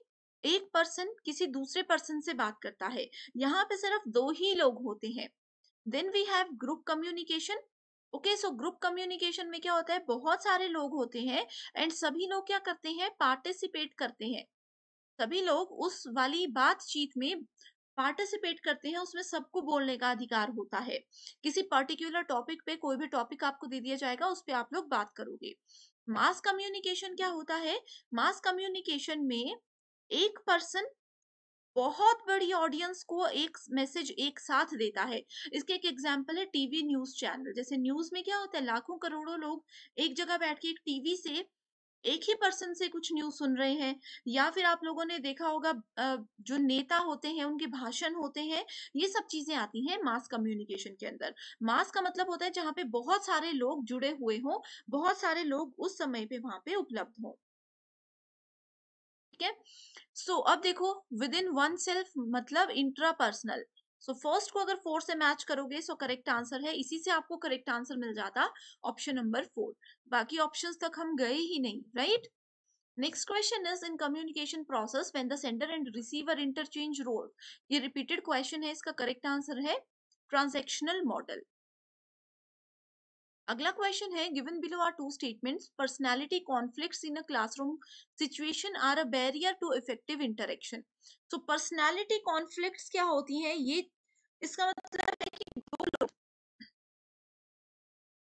एक पर्सन किसी दूसरे पर्सन से बात करता है, यहाँ पे सिर्फ 2 ही लोग होते हैं। Then we have group communication. Okay, so group communication में क्या होता है, बहुत सारे लोग होते हैं एंड सभी लोग क्या करते हैं, पार्टिसिपेट करते हैं, सभी लोग उस वाली बातचीत में पार्टिसिपेट करते हैं, उसमें सबको बोलने का अधिकार होता है। किसी पर्टिकुलर टॉपिक पे, कोई भी टॉपिक आपको दे दिया जाएगा, उस पे आप लोग बात करोगे। मास कम्युनिकेशन क्या होता है, मास कम्युनिकेशन में एक पर्सन बहुत बड़ी ऑडियंस को एक मैसेज एक साथ देता है। इसके एक एग्जांपल है टीवी न्यूज़ चैनल। जैसे न्यूज़ में क्या होता है, लाखों करोड़ों लोग एक जगह बैठ के एक टीवी से एक ही पर्सन से कुछ न्यूज़ सुन रहे हैं। या फिर आप लोगों ने देखा होगा जो नेता होते हैं उनके भाषण होते हैं, ये सब चीज़ें आती हैं मास कम्युनिकेशन के अंदर। मास का मतलब होता है जहाँ पे बहुत सारे लोग जुड़े हुए हों, बहुत सारे लोग उस समय पे वहाँ पे उपलब्ध हों। ठीक है। सो अब देखो, विद इन वन सेल्फ मतलब इंट्रापर्सनल। सो फर्स्ट को अगर 4 से मैच करोगे सो करेक्ट आंसर है, इसी से आपको करेक्ट आंसर मिल जाता ऑप्शन नंबर 4। बाकी ऑप्शंस तक हम गए ही नहीं, right. Next question is in communication process when the sender and receiver interchange role. ये रिपीटेड क्वेश्चन है, इसका करेक्ट आंसर है ट्रांजैक्शनल मॉडल। अगला क्वेश्चन है, given below are two statements, personality conflicts in a classroom situation are a barrier to effective interaction. So personality conflicts क्या होती हैं, ये इसका मतलब है कि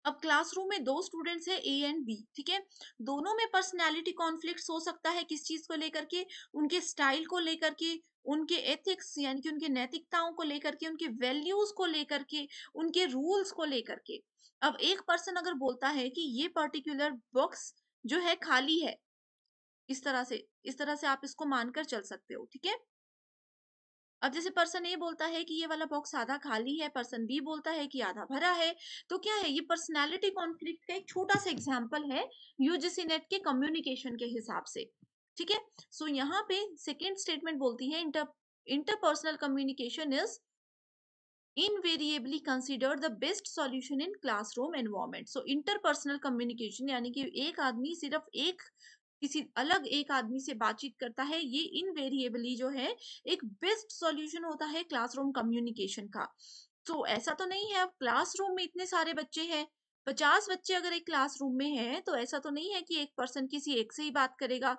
अब क्लासरूम में दो स्टूडेंट्स हैं ए एंड बी, ठीक है। दोनों में पर्सनालिटी कॉन्फ्लिक्ट्स हो सकता है, किस चीज को लेकर के, उनके स्टाइल को लेकर के, उनके एथिक्स यानी कि उनके नैतिकताओं को लेकर के, उनके वैल्यूज को लेकर के, उनके रूल्स को लेकर के। अब एक पर्सन अगर बोलता है कि ये पर्टिकुलर बॉक्स जो है खाली है, इस तरह से आप इसको मानकर चल सकते हो, ठीक है। अब जैसे पर्सन ए बोलता है कि ये वाला बॉक्स आधा खाली है, पर्सन बी बोलता है कि आधा भरा है, तो क्या है, ये पर्सनालिटी कॉन्फ्लिक्ट का एक छोटा सा एग्जांपल है यूजीसी नेट के कम्युनिकेशन के हिसाब से, ठीक है। सो यहाँ पे सेकेंड स्टेटमेंट बोलती है, interpersonal communication is invariably considered the best solution in classroom environment। so interpersonal communication यानी कि एक आदमी सिर्फ एक किसी अलग एक आदमी से बातचीत करता है, ये इनवेरिएबली जो है एक बेस्ट सॉल्यूशन होता है क्लासरूम कम्युनिकेशन का। तो ऐसा तो नहीं है, अब क्लासरूम में इतने सारे बच्चे हैं, 50 बच्चे अगर एक क्लासरूम में हैं, तो ऐसा तो नहीं है कि एक पर्सन किसी एक से ही बात करेगा।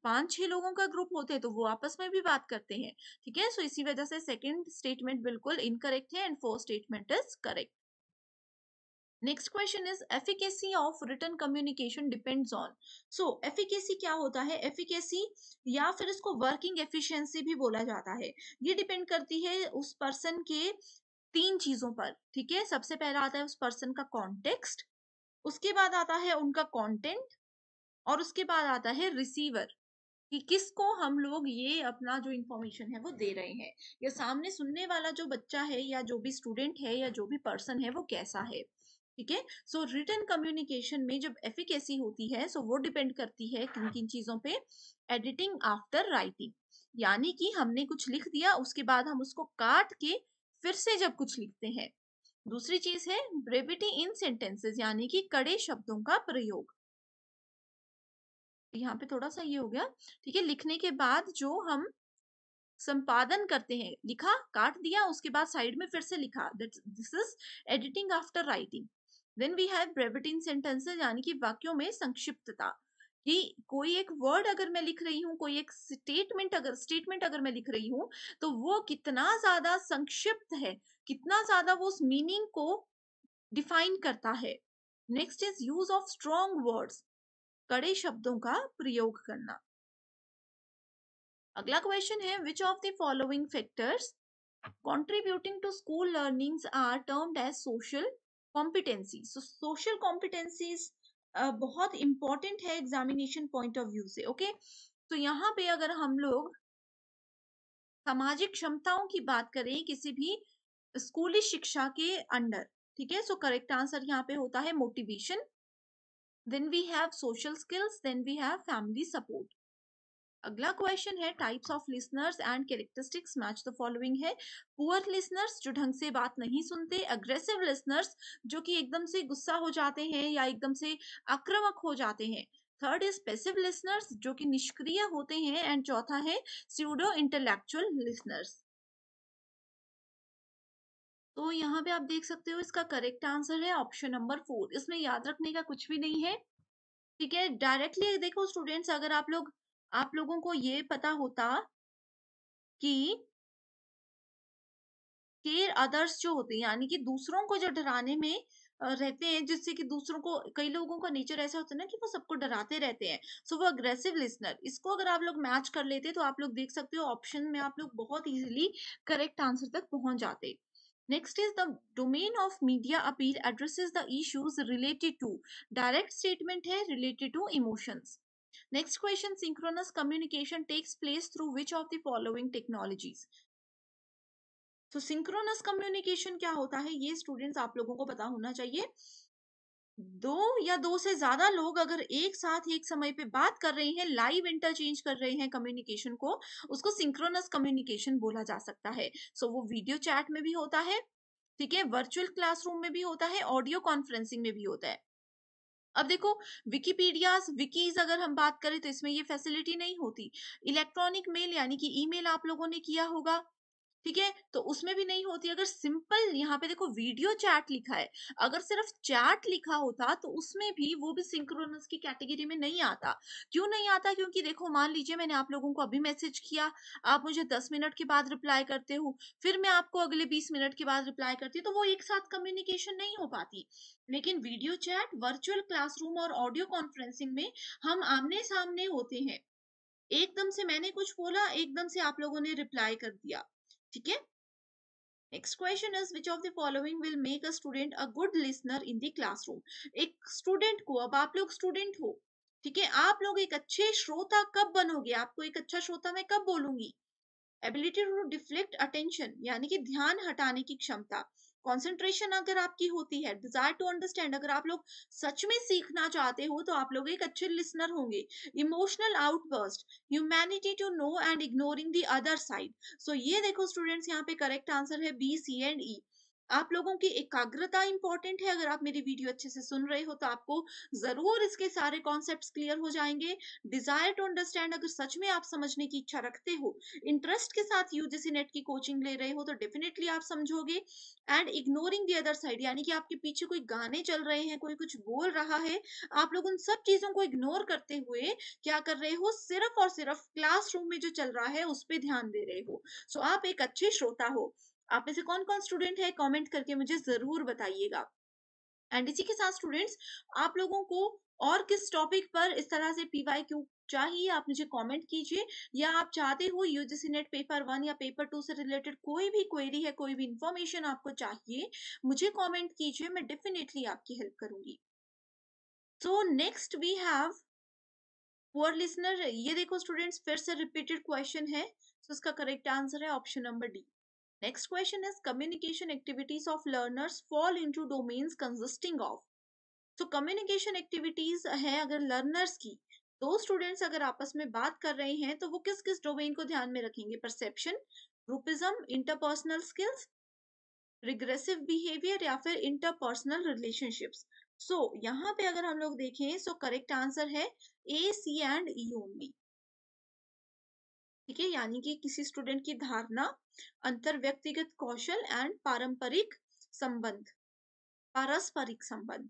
5-6 लोगों का ग्रुप होते हैं तो वो आपस में भी बात करते हैं, ठीक है। सो इसी वजह से सेकंड स्टेटमेंट बिल्कुल इनकरेक्ट है and fourth statement is correct. Next question is efficacy of written communication depends on. So efficacy क्या होता है, एफिकेसी या फिर इसको वर्किंग एफिशिएंसी भी बोला जाता है, ये डिपेंड करती है उस पर्सन के 3 चीजों पर, ठीक है। सबसे पहला आता है उस पर्सन का कॉन्टेक्स्ट, उसके बाद आता है उनका कंटेंट, और उसके बाद आता है रिसीवर, कि किसको हम लोग ये अपना जो इंफॉर्मेशन है वो दे रहे हैं, या सामने सुनने वाला जो बच्चा है या जो भी स्टूडेंट है या जो भी पर्सन है वो कैसा है, ठीक है। सो रिटन कम्युनिकेशन में जब एफिकेसी होती है सो वो डिपेंड करती है किन किन चीजों पे, एडिटिंग आफ्टर राइटिंग, यानी कि हमने कुछ लिख दिया उसके बाद हम उसको काट के फिर से जब कुछ लिखते हैं। दूसरी चीज है ब्रेविटी इन सेंटेंसेस, यानी कि कड़े शब्दों का प्रयोग। यहाँ पे थोड़ा सा ये हो गया, ठीक है। लिखने के बाद जो हम संपादन करते हैं, लिखा काट दिया उसके बाद साइड में फिर से लिखा, this is editing after writing. Then we have brevity in sentences, यानी कि वाक्यों में संक्षिप्तता, कि कोई एक वर्ड अगर मैं लिख रही हूँ, कोई एक स्टेटमेंट अगर मैं लिख रही हूँ, तो वो कितना ज्यादा संक्षिप्त है, कितना ज्यादा वो उस मीनिंग को डिफाइन करता है। Next is use of strong words, कड़े शब्दों का प्रयोग करना। अगला क्वेश्चन है, विच of the following factors contributing to school learnings are termed as social competencies। so social competencies बहुत इंपॉर्टेंट है एग्जामिनेशन पॉइंट ऑफ व्यू से, ओके। तो यहाँ पे अगर हम लोग सामाजिक क्षमताओं की बात करें किसी भी स्कूली शिक्षा के अंडर, ठीक है। सो करेक्ट आंसर यहाँ पे होता है motivation, then we have social skills, then we have family support. अगला क्वेश्चन है, types of listeners and characteristics match the following है। पुअर लिसनर्स जो ढंग से बात नहीं सुनते, अग्रेसिव लिसनर्स जो कि एकदम से गुस्सा हो जाते हैं या एकदम से आक्रामक हो जाते हैं, थर्ड इज पैसिव लिसनर्स जो कि निष्क्रिय होते हैं, एंड चौथा है स्यूडो इंटेलेक्चुअल लिसनर्स। तो यहाँ पे आप देख सकते हो इसका करेक्ट आंसर है ऑप्शन नंबर 4। इसमें याद रखने का कुछ भी नहीं है, ठीक है। डायरेक्टली देखो स्टूडेंट्स, अगर आप लोगों को ये पता होता कि केयर अदर्स जो होते हैं, यानी कि दूसरों को जो डराने में रहते हैं, जिससे कि दूसरों को, कई लोगों का नेचर ऐसा होता है ना कि वो सबको डराते रहते हैं, सो वो अग्रेसिव लिसनर, इसको अगर आप लोग मैच कर लेते तो आप लोग देख सकते हो ऑप्शन में आप लोग बहुत इजीली करेक्ट आंसर तक पहुंच जाते। Next is the domain of media appeal addresses the issues related to, direct statement है, related to emotions. Next question, synchronous communication takes place through which of the following technologies. तो synchronous communication क्या होता है, ये students आप लोगों को पता होना चाहिए। दो या दो से ज्यादा लोग अगर एक साथ एक समय पे बात कर रहे हैं, लाइव इंटरचेंज कर रहे हैं कम्युनिकेशन को, उसको सिंक्रोनस कम्युनिकेशन बोला जा सकता है। सो वो वीडियो चैट में भी होता है, ठीक है, वर्चुअल क्लासरूम में भी होता है, ऑडियो कॉन्फ्रेंसिंग में भी होता है। अब देखो, विकीपीडियाज विकीज अगर हम बात करें तो इसमें ये फैसिलिटी नहीं होती। इलेक्ट्रॉनिक मेल यानी कि ईमेल आप लोगों ने किया होगा, ठीक है, तो उसमें भी नहीं होती। अगर सिंपल यहाँ पे देखो वीडियो चैट लिखा है, अगर सिर्फ चैट लिखा होता तो उसमें भी वो भी सिंक्रोनस की कैटेगरी में नहीं आता। क्यों नहीं आता? क्योंकि देखो, मान लीजिए मैंने आप लोगों को अभी मैसेज किया, आप मुझे 10 मिनट के बाद रिप्लाई करते हो, फिर मैं आपको अगले 20 मिनट के बाद रिप्लाई करती हूँ, तो वो एक साथ कम्युनिकेशन नहीं हो पाती। लेकिन वीडियो चैट, वर्चुअल क्लासरूम और ऑडियो कॉन्फ्रेंसिंग में हम आमने सामने होते हैं, एकदम से मैंने कुछ बोला, एकदम से आप लोगों ने रिप्लाई कर दिया, ठीक है। Next question is which of the following will make a student a good listener in the classroom. एक स्टूडेंट को, अब आप लोग स्टूडेंट हो, ठीक है, आप लोग एक अच्छे श्रोता कब बनोगे? आपको एक अच्छा श्रोता मैं कब बोलूंगी? एबिलिटी टू डिफ्लेक्ट अटेंशन यानी कि ध्यान हटाने की क्षमता, कंसंट्रेशन अगर आपकी होती है, डिजायर टू अंडरस्टैंड, अगर आप लोग सच में सीखना चाहते हो तो आप लोग एक अच्छे लिसनर होंगे। Emotional outburst, humanity to no end ignoring the other side. So ये देखो स्टूडेंट्स, यहाँ पे करेक्ट आंसर है बी, सी एंड ई। आप लोगों की एकाग्रता इंपॉर्टेंट है, अगर आप मेरी वीडियो अच्छे से सुन रहे हो तो आपको जरूर इसके सारे कॉन्सेप्ट्स क्लियर हो जाएंगे। डिजायर टू अंडरस्टैंड, अगर सच में आप समझने की इच्छा रखते हो, इंटरेस्ट के साथ यूजीसी नेट की कोचिंग ले रहे हो, तो डेफिनेटली आप समझोगे। And ignoring the other side यानी कि आपके पीछे कोई गाने चल रहे हैं, कोई कुछ बोल रहा है, आप लोग उन सब चीजों को इग्नोर करते हुए क्या कर रहे हो, सिर्फ और सिर्फ क्लासरूम में जो चल रहा है उस पर ध्यान दे रहे हो। सो आप एक अच्छे श्रोता हो। आप में से कौन कौन स्टूडेंट है, कमेंट करके मुझे जरूर बताइएगा। एंड इसी के साथ स्टूडेंट्स, आप लोगों को और किस टॉपिक पर इस तरह से पीवाई क्यू चाहिए, आप मुझे कमेंट कीजिए। या आप चाहते हो यूजीसी नेट पेपर 1 या पेपर 2 से रिलेटेड कोई भी क्वेरी है, कोई भी इंफॉर्मेशन आपको चाहिए, मुझे कमेंट कीजिए, मैं डेफिनेटली आपकी हेल्प करूंगी। So next we have poor listener. ये देखो स्टूडेंट्स, फिर से रिपीटेड क्वेश्चन है, तो इसका करेक्ट आंसर है option number D. Next question is communication activities of learners fall into domains consisting of। तो कम्युनिकेशन एक्टिविटीज है अगर लर्नर्स की, दो स्टूडेंट्स अगर आपस में बात कर रहे हैं तो वो किस किस डोमेन को ध्यान में रखेंगे? Perception, groupism, interpersonal skills, regressive behaviour या फिर इंटरपर्सनल रिलेशनशिप्स। सो यहाँ पे अगर हम लोग देखें, सो करेक्ट आंसर है ए, सी एंड ई ओनली, ठीक है, यानी कि किसी स्टूडेंट की धारणा, अंतर व्यक्तिगत कौशल एंड पारंपरिक संबंध, पारस्परिक संबंध।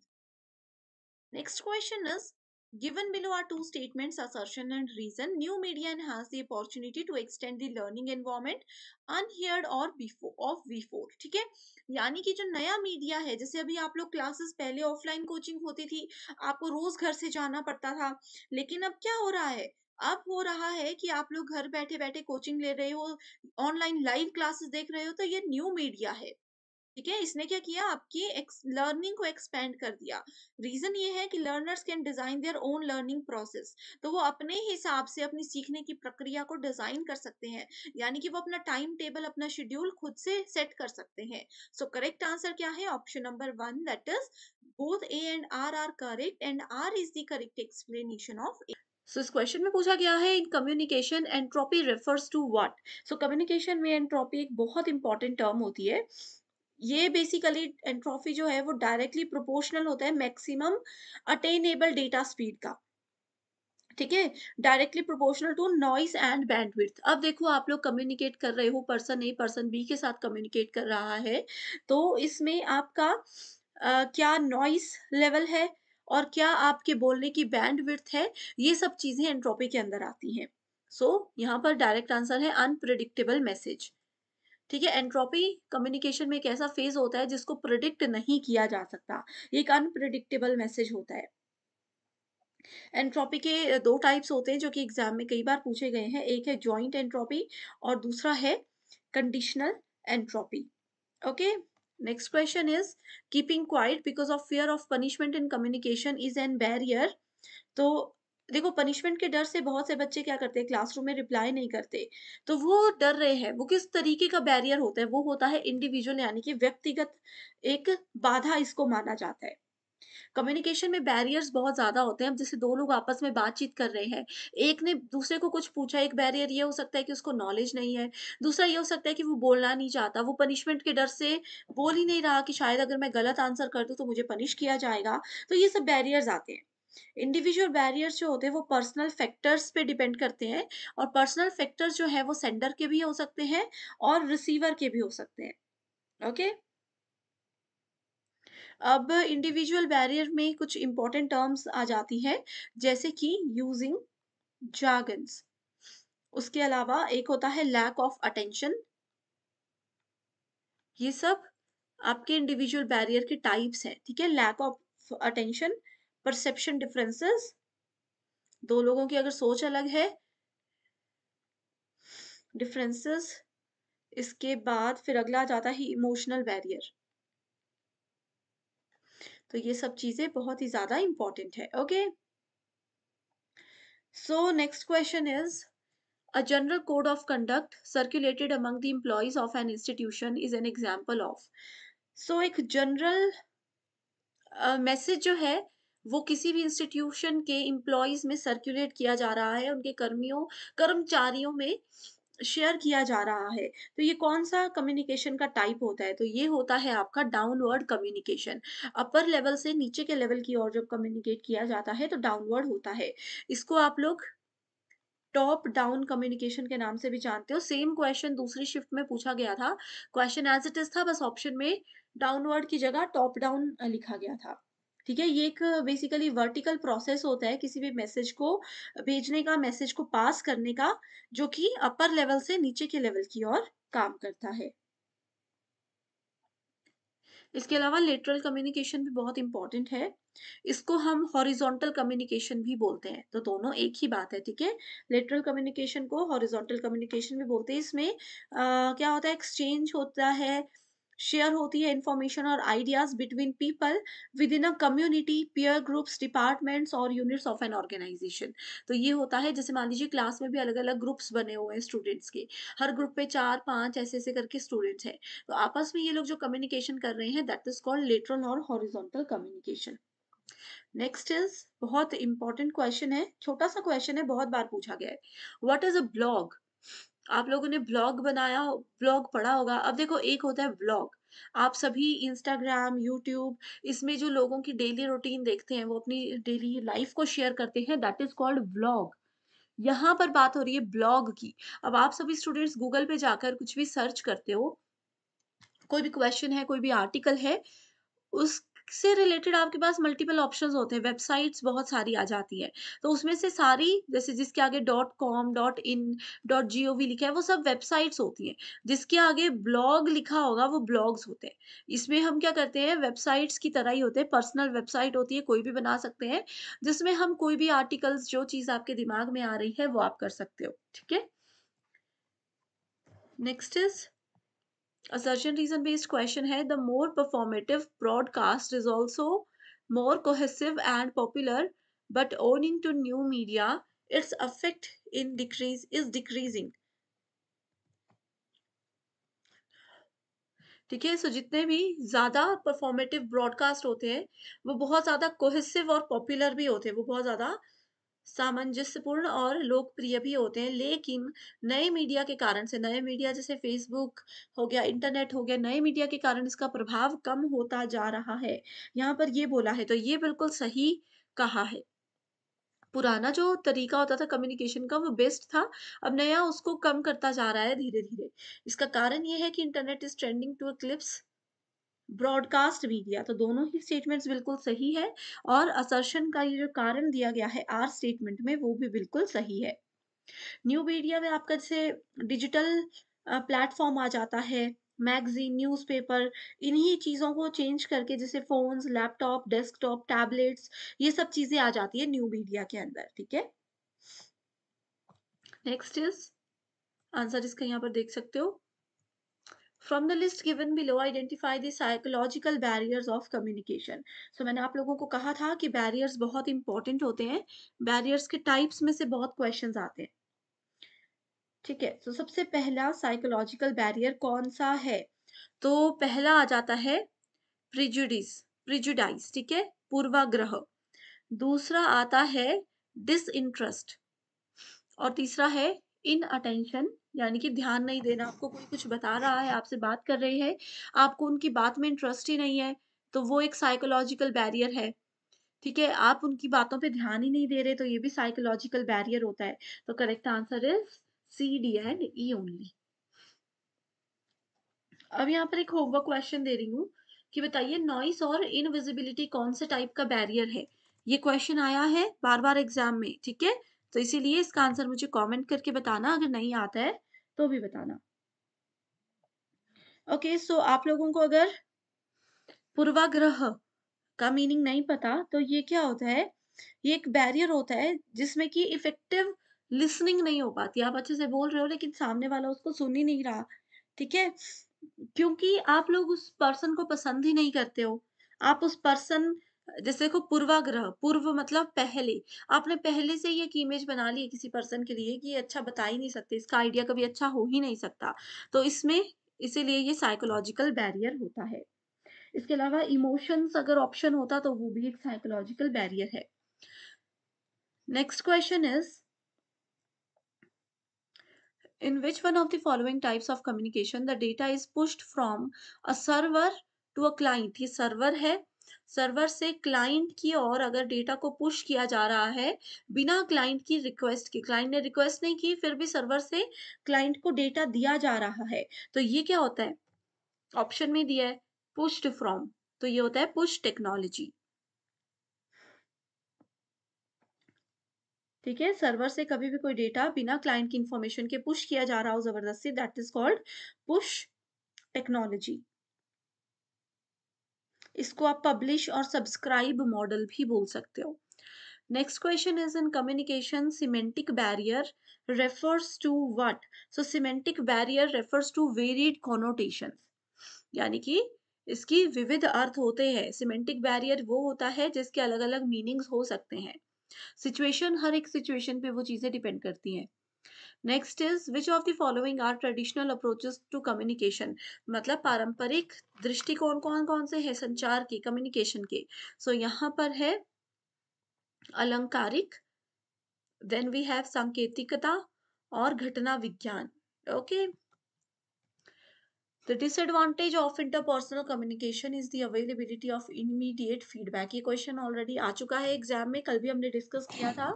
Next question is, given below are two statements, assertion and reason. New media has the opportunity to extend the learning environment unheard or before of before। ठीक है, यानी कि जो नया मीडिया है, जैसे अभी आप लोग क्लासेस, पहले ऑफलाइन कोचिंग होती थी, आपको रोज घर से जाना पड़ता था, लेकिन अब क्या हो रहा है? अब हो रहा है कि आप लोग घर बैठे बैठे कोचिंग ले रहे हो, ऑनलाइन लाइव क्लासेस देख रहे हो, तो ये न्यू मीडिया है, ठीक है। इसने क्या किया, आपकी लर्निंग को एक्सपेंड कर दिया। रीजन ये है कि learners can design their own learning process, तो वो अपने हिसाब से अपनी सीखने की प्रक्रिया को डिजाइन कर सकते हैं, यानी कि वो अपना टाइम टेबल, अपना शेड्यूल खुद से सेट कर सकते हैं। सो करेक्ट आंसर क्या है? Option number 1, that is both A and R correct, and R is the correct explanation of A. So इस क्वेश्चन में पूछा गया है, in communication entropy refers to what. So communication में एंट्रोपी एक बहुत इंपॉर्टेंट टर्म होती है। ये बेसिकली एंट्रोपी जो है वो डायरेक्टली प्रोपोर्शनल होता है मैक्सिमम अटेनेबल डेटा स्पीड का, ठीक है, directly proportional to noise and bandwidth. अब देखो, आप लोग कम्युनिकेट कर रहे हो, पर्सन ए पर्सन बी के साथ कम्युनिकेट कर रहा है, तो इसमें आपका क्या नॉइस लेवल है और क्या आपके बोलने की बैंडविड्थ है, ये सब चीजें एंट्रोपी के अंदर आती हैं। सो यहाँ पर डायरेक्ट आंसर है अनप्रिडिक्टेबल मैसेज, ठीक है? एंट्रोपी कम्युनिकेशन में एक ऐसा फ़ेज़ होता है जिसको प्रिडिक्ट नहीं किया जा सकता। ये एक अनप्रेडिक्टेबल मैसेज होता है। एंट्रोपी के 2 टाइप्स होते हैं जो कि एग्ज़ाम में कई बार पूछे गए हैं। एक है जॉइंट एंट्रोपी और दूसरा है conditional entropy. Okay? Next question is keeping quiet because of fear of punishment in communication is an barrier. तो देखो, पनिशमेंट के डर से बहुत से बच्चे क्या करते हैं, क्लासरूम में रिप्लाई नहीं करते। तो वो डर रहे हैं, वो किस तरीके का बैरियर होता है? वो होता है इंडिविजुअल, यानी कि व्यक्तिगत एक बाधा इसको माना जाता है। कम्युनिकेशन में बैरियर्स बहुत ज़्यादा होते हैं। अब जैसे 2 लोग आपस में बातचीत कर रहे हैं, एक ने दूसरे को कुछ पूछा, एक बैरियर ये हो सकता है कि उसको नॉलेज नहीं है, दूसरा ये हो सकता है कि वो बोलना नहीं चाहता, वो पनिशमेंट के डर से बोल ही नहीं रहा कि शायद अगर मैं गलत आंसर कर दूँ तो मुझे पनिश किया जाएगा। तो ये सब बैरियर्स आते हैं। इंडिविजुअल बैरियर्स जो होते हैं वो पर्सनल फैक्टर्स पे डिपेंड करते हैं, और पर्सनल फैक्टर्स जो है वो सेंडर के भी हो सकते हैं और रिसीवर के भी हो सकते हैं। ओके? अब इंडिविजुअल बैरियर में कुछ इंपॉर्टेंट टर्म्स आ जाती है, जैसे कि यूजिंग जार्गन्स। उसके अलावा एक होता है लैक ऑफ अटेंशन। ये सब आपके इंडिविजुअल बैरियर के टाइप्स हैं, ठीक है? Lack of attention, perception differences, 2 लोगों की अगर सोच अलग है, डिफरेंसेस। इसके बाद फिर अगला आ जाता है इमोशनल बैरियर। तो ये सब चीज़ें बहुत ही ज़्यादा इम्पोर्टेंट है, okay? So next question is a general code of conduct circulated among the employees of an institution is an example of। So एक जनरल मैसेज जो है वो किसी भी इंस्टीट्यूशन के एम्प्लॉइज में सर्कुलेट किया जा रहा है, उनके कर्मचारियों में शेयर किया जा रहा है। तो ये कौन सा कम्युनिकेशन का टाइप होता है? तो ये होता है आपका डाउनवर्ड कम्युनिकेशन। अपर लेवल से नीचे के लेवल की ओर जब कम्युनिकेट किया जाता है तो डाउनवर्ड होता है। इसको आप लोग टॉप डाउन कम्युनिकेशन के नाम से भी जानते हो। सेम क्वेश्चन दूसरी शिफ्ट में पूछा गया था। क्वेश्चन एज़ इट इज़ था, बस ऑप्शन में डाउनवर्ड की जगह टॉप डाउन लिखा गया था। ठीक है? ये एक बेसिकली वर्टिकल प्रोसेस होता है किसी भी मैसेज को भेजने का, मैसेज को पास करने का, जो कि अपर लेवल से नीचे के लेवल की ओर काम करता है। इसके अलावा लेटरल कम्युनिकेशन भी बहुत इम्पोर्टेंट है। इसको हम हॉरिज़ॉन्टल कम्युनिकेशन भी बोलते हैं, तो दोनों एक ही बात है, ठीक है? लेटरल कम्युनिकेशन को हॉरिज़ॉन्टल कम्युनिकेशन भी बोलते हैं। इसमें क्या होता है, एक्सचेंज होता है, शेयर होती है इन्फॉर्मेशन और ideas between people with in a community, peer groups, departments और यूनिट्स ऑफ एन ऑर्गेनाइज़ेशन। तो ये होता है, जैसे मान लीजिए क्लास में भी अलग-अलग ग्रुप्स बने हुए हैं स्टूडेंट्स के। हर ग्रुप पे 4-5 ऐसे-ऐसे करके स्टूडेंट्स हैं। तो आपस में ये लोग जो कम्युनिकेशन कर रहे हैं दैट इज कॉल्ड लेटरल और हॉरिजॉन्टल कम्युनिकेशन। नेक्स्ट इज बहुत इंपॉर्टेंट क्वेश्चन है, छोटा सा क्वेश्चन है, बहुत बार पूछा गया है। What is a blog? आप लोगों ने ब्लॉग बनाया, ब्लॉग पढ़ा होगा। अब देखो, एक होता है ब्लॉग, आप सभी इंस्टाग्राम, यूट्यूब, इसमें जो लोगों की डेली रूटीन देखते हैं, वो अपनी डेली लाइफ को शेयर करते हैं, दैट इज कॉल्ड ब्लॉग। यहाँ पर बात हो रही है ब्लॉग की। अब आप सभी स्टूडेंट्स गूगल पे जाकर कुछ भी सर्च करते हो, कोई भी क्वेश्चन है, कोई भी आर्टिकल है, उससे रिलेटेड आपके पास मल्टीपल ऑप्शंस होते हैं, वेबसाइट्स बहुत सारी आ जाती हैं। तो उसमें से सारी, जैसे जिसके आगे dot com, dot in, dot G O V लिखा है, वो सब वेबसाइट्स होती हैं। जिसके आगे ब्लॉग लिखा होगा, वो ब्लॉग्स होते हैं। इसमें हम क्या करते हैं, वेबसाइट्स की तरह ही होते हैं, पर्सनल वेबसाइट होती है, कोई भी बना सकते हैं, जिसमें हम कोई भी आर्टिकल्स, जो चीज़ आपके दिमाग में आ रही है, वो आप कर सकते हो। ठीक है? Next is assertion reason based question है, the more performative broadcast is also more cohesive and popular, but owing to new media its effect in decrease is decreasing। ठीक है? सो जितने भी ज्यादा परफॉर्मेटिव ब्रॉडकास्ट होते हैं वो बहुत ज्यादा कोहेसिव और पॉपुलर भी होते हैं, वो बहुत ज्यादा सामंजस्यपूर्ण और लोकप्रिय भी होते हैं, लेकिन नए मीडिया के कारण से, नए मीडिया जैसे फेसबुक हो गया, इंटरनेट हो गया, नए मीडिया के कारण इसका प्रभाव कम होता जा रहा है। यहाँ पर ये बोला है, तो ये बिल्कुल सही कहा है। पुराना जो तरीका होता था कम्युनिकेशन का वो बेस्ट था, अब नया उसको कम करता जा रहा है धीरे-धीरे। इसका कारण ये है कि internet is trending to clips broadcast media, तो दोनों ही स्टेटमेंट्स बिल्कुल सही है, और असर्शन का ये जो कारण दिया गया है आर स्टेटमेंट में, वो भी बिल्कुल सही है। न्यू मीडिया में आपका जैसे डिजिटल प्लेटफ़ॉर्म आ जाता है, मैगज़ीन, न्यूज़पेपर, इन्हीं चीज़ों को चेंज करके जैसे फ़ोन्स, लैपटॉप, डेस्कटॉप, टैबलेट्स, ये सब चीज़ें आ जाती है न्यू मीडिया के अंदर, ठीक है? नेक्स्ट इज़ आंसर इसका यहाँ पर देख सकते हो। From the list given below identify the psychological barriers of communication. So मैंने आप लोगों को कहा था कि बैरियर्स बहुत इंपॉर्टेंट होते हैं। बैरियर्स के टाइप्स में से बहुत क्वेश्चंस आते हैं, ठीक है? तो सबसे पहला साइकोलॉजिकल बैरियर कौन सा है? तो पहला आ जाता है प्रिजुडिस, प्रिजुडाइज, ठीक है? पूर्वाग्रह। दूसरा आता है डिसइंटरेस्ट और तीसरा है इनअटेंशन, यानी कि ध्यान नहीं देना। आपको कोई कुछ बता रहा है, आपसे बात कर रहे हैं, आपको उनकी बात में इंटरेस्ट ही नहीं है, तो वो एक साइकोलॉजिकल बैरियर है, ठीक है? आप उनकी बातों पे ध्यान ही नहीं दे रहे, तो ये भी साइकोलॉजिकल बैरियर होता है। तो correct answer is C, D and E only. अब यहाँ पर एक होमवर्क क्वेश्चन दे रही हूँ कि बताइए नॉइस और इनविजिबिलिटी कौन से टाइप का बैरियर है। ये क्वेश्चन आया है बार बार एग्जाम में, ठीक है? तो इसीलिए इसका आंसर मुझे कमेंट करके बताना, अगर नहीं आता है तो भी बताना। ओके, सो आप लोगों को अगर पूर्वाग्रह का मीनिंग नहीं पता तो ये क्या होता है, ये एक बैरियर होता है जिसमें कि इफेक्टिव लिसनिंग नहीं हो पाती। आप अच्छे से बोल रहे हो लेकिन सामने वाला उसको सुन ही नहीं रहा, ठीक है? क्योंकि आप लोग उस पर्सन को पसंद ही नहीं करते हो। आप उस पर्सन, जैसे देखो पूर्वाग्रह, पूर्व मतलब पहले, आपने पहले से ही एक इमेज बना ली है किसी पर्सन के लिए कि ये अच्छा बता ही नहीं सकते, इसका आइडिया कभी अच्छा हो ही नहीं सकता। तो इसमें इसीलिए ये साइकोलॉजिकल बैरियर होता है। इसके अलावा इमोशंस अगर ऑप्शन होता तो वो भी एक साइकोलॉजिकल बैरियर है। Next question is in which one of the following types of communication the data is pushed from a server to a client। ये सर्वर है, सर्वर से क्लाइंट की ओर अगर डेटा को पुश किया जा रहा है बिना क्लाइंट की रिक्वेस्ट के, क्लाइंट ने रिक्वेस्ट नहीं की फिर भी सर्वर से क्लाइंट को डेटा दिया जा रहा है, तो ये क्या होता है? ऑप्शन में दिया है पुश्ड फ्रॉम, तो ये होता है पुश टेक्नोलॉजी, ठीक है? सर्वर से कभी भी कोई डेटा बिना क्लाइंट की इंफॉर्मेशन के पुश किया जा रहा हो जबरदस्ती, that is called push technology. इसको आप पब्लिश और सब्सक्राइब मॉडल भी बोल सकते हो। Next question is in communication semantic barrier refers to what. So semantic barrier refers to varied connotations, यानी कि इसकी विविध अर्थ होते हैं। सिमेंटिक बैरियर वो होता है जिसके अलग अलग मीनिंग्स हो सकते हैं। सिचुएशन, हर एक सिचुएशन पे वो चीजें डिपेंड करती हैं। Next is which of the following are traditional approaches to communication, मतलब पारंपरिक दृष्टिकोण कौन कौन से हैं संचार के, कम्युनिकेशन के। सो यहाँ पर है अलंकारिक, देन वी हैव सांकेतिकता और घटना विज्ञान। Okay, the disadvantage of interpersonal communication is the availability of immediate feedback. ये क्वेश्चन ऑलरेडी आ चुका है एग्जाम में, कल भी हमने डिस्कस किया था।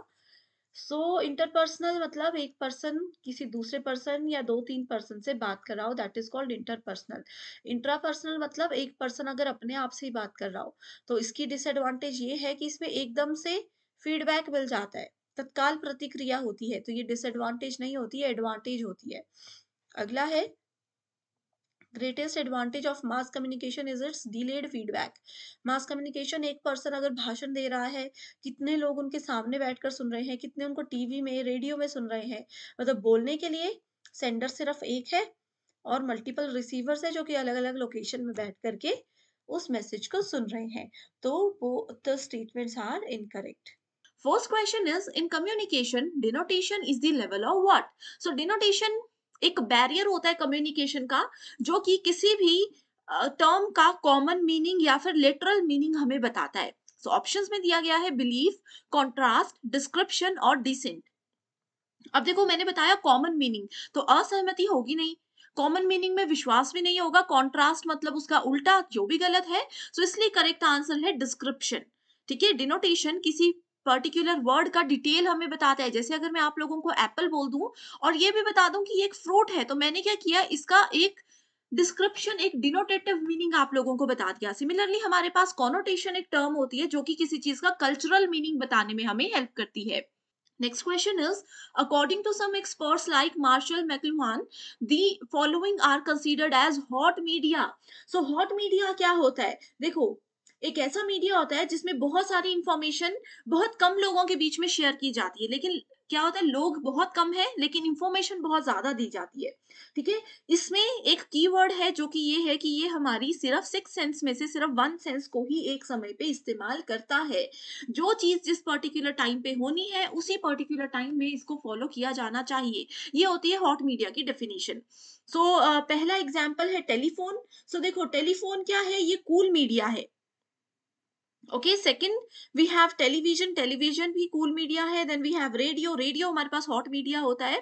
सो इंटरपर्सनल मतलब एक पर्सन किसी दूसरे पर्सन या दो तीन पर्सन से बात कर रहा हो, that is called interpersonal. Intrapersonal मतलब एक पर्सन अगर अपने आप से ही बात कर रहा हो, तो इसकी डिसएडवांटेज ये है कि इसमें एकदम से फीडबैक मिल जाता है, तत्काल प्रतिक्रिया होती है, तो ये डिसएडवांटेज नहीं होती है, एडवांटेज होती है। अगला है greatest advantage of mass communication is it's delayed feedback. Mass communication, एक पर्सन अगर भाषण दे रहा है, कितने लोग उनके सामने बैठकर सुन रहे हैं, कितने उनको टीवी में रेडियो में सुन रहे हैं, मतलब बोलने के लिए सेंडर सिर्फ एक है और मल्टीपल रिसीवर्स है जो कि अलग अलग लोकेशन में बैठ करके उस मैसेज को सुन रहे हैं, तो वो the statements are incorrect. First question is in communication denotation is the level of what। so denotation एक बैरियर होता है कम्युनिकेशन का जो कि किसी भी टर्म का कॉमन मीनिंग या फिर लिटरल मीनिंग हमें बताता है। सो ऑप्शंस में दिया गया है बिलीफ, कॉन्ट्रास्ट, डिस्क्रिप्शन और डिसेंट। अब देखो मैंने बताया कॉमन मीनिंग, तो असहमति होगी नहीं, कॉमन मीनिंग में विश्वास भी नहीं होगा, कॉन्ट्रास्ट मतलब उसका उल्टा जो भी गलत है, तो इसलिए करेक्ट आंसर है डिस्क्रिप्शन, ठीक है? डिनोटेशन किसी पर्टिकुलर वर्ड का डिटेल हमें बताता है, जैसे अगर मैं आप लोगों को एप्पल बोल दूं और ये भी बता दूं कि ये एक फ्रूट है, तो मैंने क्या किया, इसका एक डिस्क्रिप्शन, एक डिनोटेटिव मीनिंग आप लोगों को बता दिया। सिमिलरली हमारे पास कॉनोटेशन एक टर्म होती है जो कि किसी चीज का कल्चरल मीनिंग बताने में हमें हेल्प करती है। Next question is, according to some experts like Marshall McLuhan, the following are considered as hot media. So hot media क्या होता है? देखो, एक ऐसा मीडिया होता है जिसमें बहुत सारी इंफॉर्मेशन बहुत कम लोगों के बीच में शेयर की जाती है, लेकिन क्या होता है, लोग बहुत कम है लेकिन इंफॉर्मेशन बहुत ज्यादा दी जाती है। ठीक है, इसमें एक कीवर्ड है जो कि ये है कि ये हमारी सिर्फ 6 सेंस में से सिर्फ 1 सेंस को ही एक समय पे इस्तेमाल करता है। जो चीज जिस पर्टिकुलर टाइम पे होनी है उसी पर्टिकुलर टाइम में इसको फॉलो किया जाना चाहिए। ये होती है हॉट मीडिया की डेफिनेशन। सो पहला एग्जांपल है टेलीफोन। सो देखो, टेलीफोन क्या है? ये कूल मीडिया है। Okay, second we have television. Television भी कूल मीडिया है। Then we have radio. Radio हमारे पास हॉट मीडिया होता है,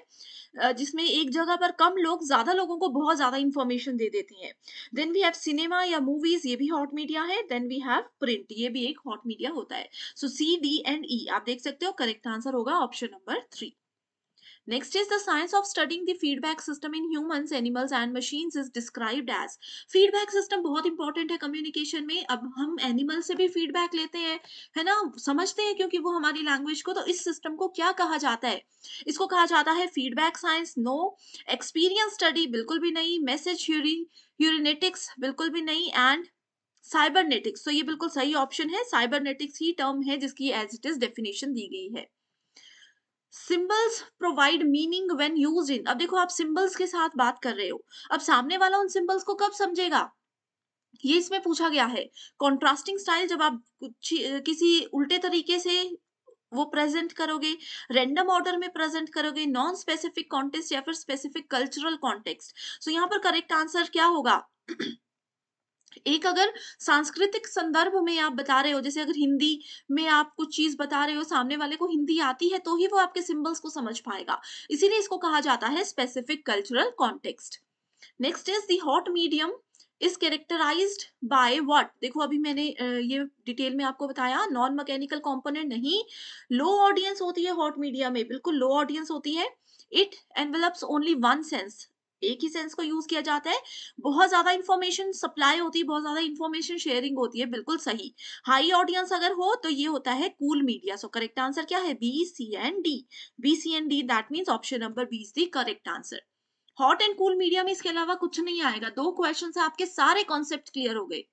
जिसमें एक जगह पर कम लोग ज्यादा लोगों को बहुत ज्यादा इंफॉर्मेशन दे देते हैं। देन वी हैव सिनेमा या मूवीज, ये भी हॉट मीडिया है। देन वी हैव प्रिंट, ये भी एक हॉट मीडिया होता है। सो सी डी एंड ई आप देख सकते हो, करेक्ट आंसर होगा option number 3। Next is the science of studying the feedback system in humans, animals and machines is described as। feedback system बहुत इंपॉर्टेंट है कम्युनिकेशन में। अब हम एनिमल से भी फीडबैक लेते हैं, है ना, समझते हैं क्योंकि वो हमारी लैंग्वेज को। तो इस सिस्टम को क्या कहा जाता है? इसको कहा जाता है feedback science. No. Experience study बिल्कुल भी नहीं। मैसेज ह्यूरिनेटिक्स बिल्कुल भी नहीं। एंड साइबरनेटिक्स, तो ये बिल्कुल सही ऑप्शन है। साइबरनेटिक्स ही टर्म है जिसकी एज इट इज डेफिनेशन दी गई है। Symbols provide meaning when used in. अब देखो, आप सिंबल्स के साथ बात कर रहे हो, अब सामने वाला उन सिंबल्स को कब समझेगा, ये इसमें पूछा गया है। कॉन्ट्रास्टिंग स्टाइल, जब आप किसी उल्टे तरीके से वो प्रेजेंट करोगे। रैंडम ऑर्डर में प्रेजेंट करोगे। नॉन स्पेसिफिक कॉन्टेक्स्ट या फिर स्पेसिफिक कल्चरल कॉन्टेक्स्ट। सो यहाँ पर करेक्ट आंसर क्या होगा? एक अगर सांस्कृतिक संदर्भ में आप बता रहे हो, जैसे अगर हिंदी में आप कुछ चीज बता रहे हो, सामने वाले को हिंदी आती है तो ही वो आपके सिंबल्स को समझ पाएगा। इसीलिए इसको कहा जाता है specific cultural context. Next is the hot medium is characterised by what. देखो, अभी मैंने ये डिटेल में आपको बताया, नॉन मैकेनिकल कंपोनेंट नहीं। लो ऑडियंस होती है हॉट मीडिया में, बिल्कुल लो ऑडियंस होती है। It envelopes only one sense, एक ही सेंस को यूज किया जाता है। बहुत ज्यादा इंफॉर्मेशन सप्लाई होती है, बहुत ज्यादा इंफॉर्मेशन शेयरिंग होती है, बिल्कुल सही। हाई ऑडियंस अगर हो तो ये होता है cool media. So correct answer क्या है? B C and D. B C and D, that means option number B is the correct answer. Hot and cool media में इसके अलावा कुछ नहीं आएगा। 2 क्वेश्चन से आपके सारे कॉन्सेप्ट क्लियर हो गए।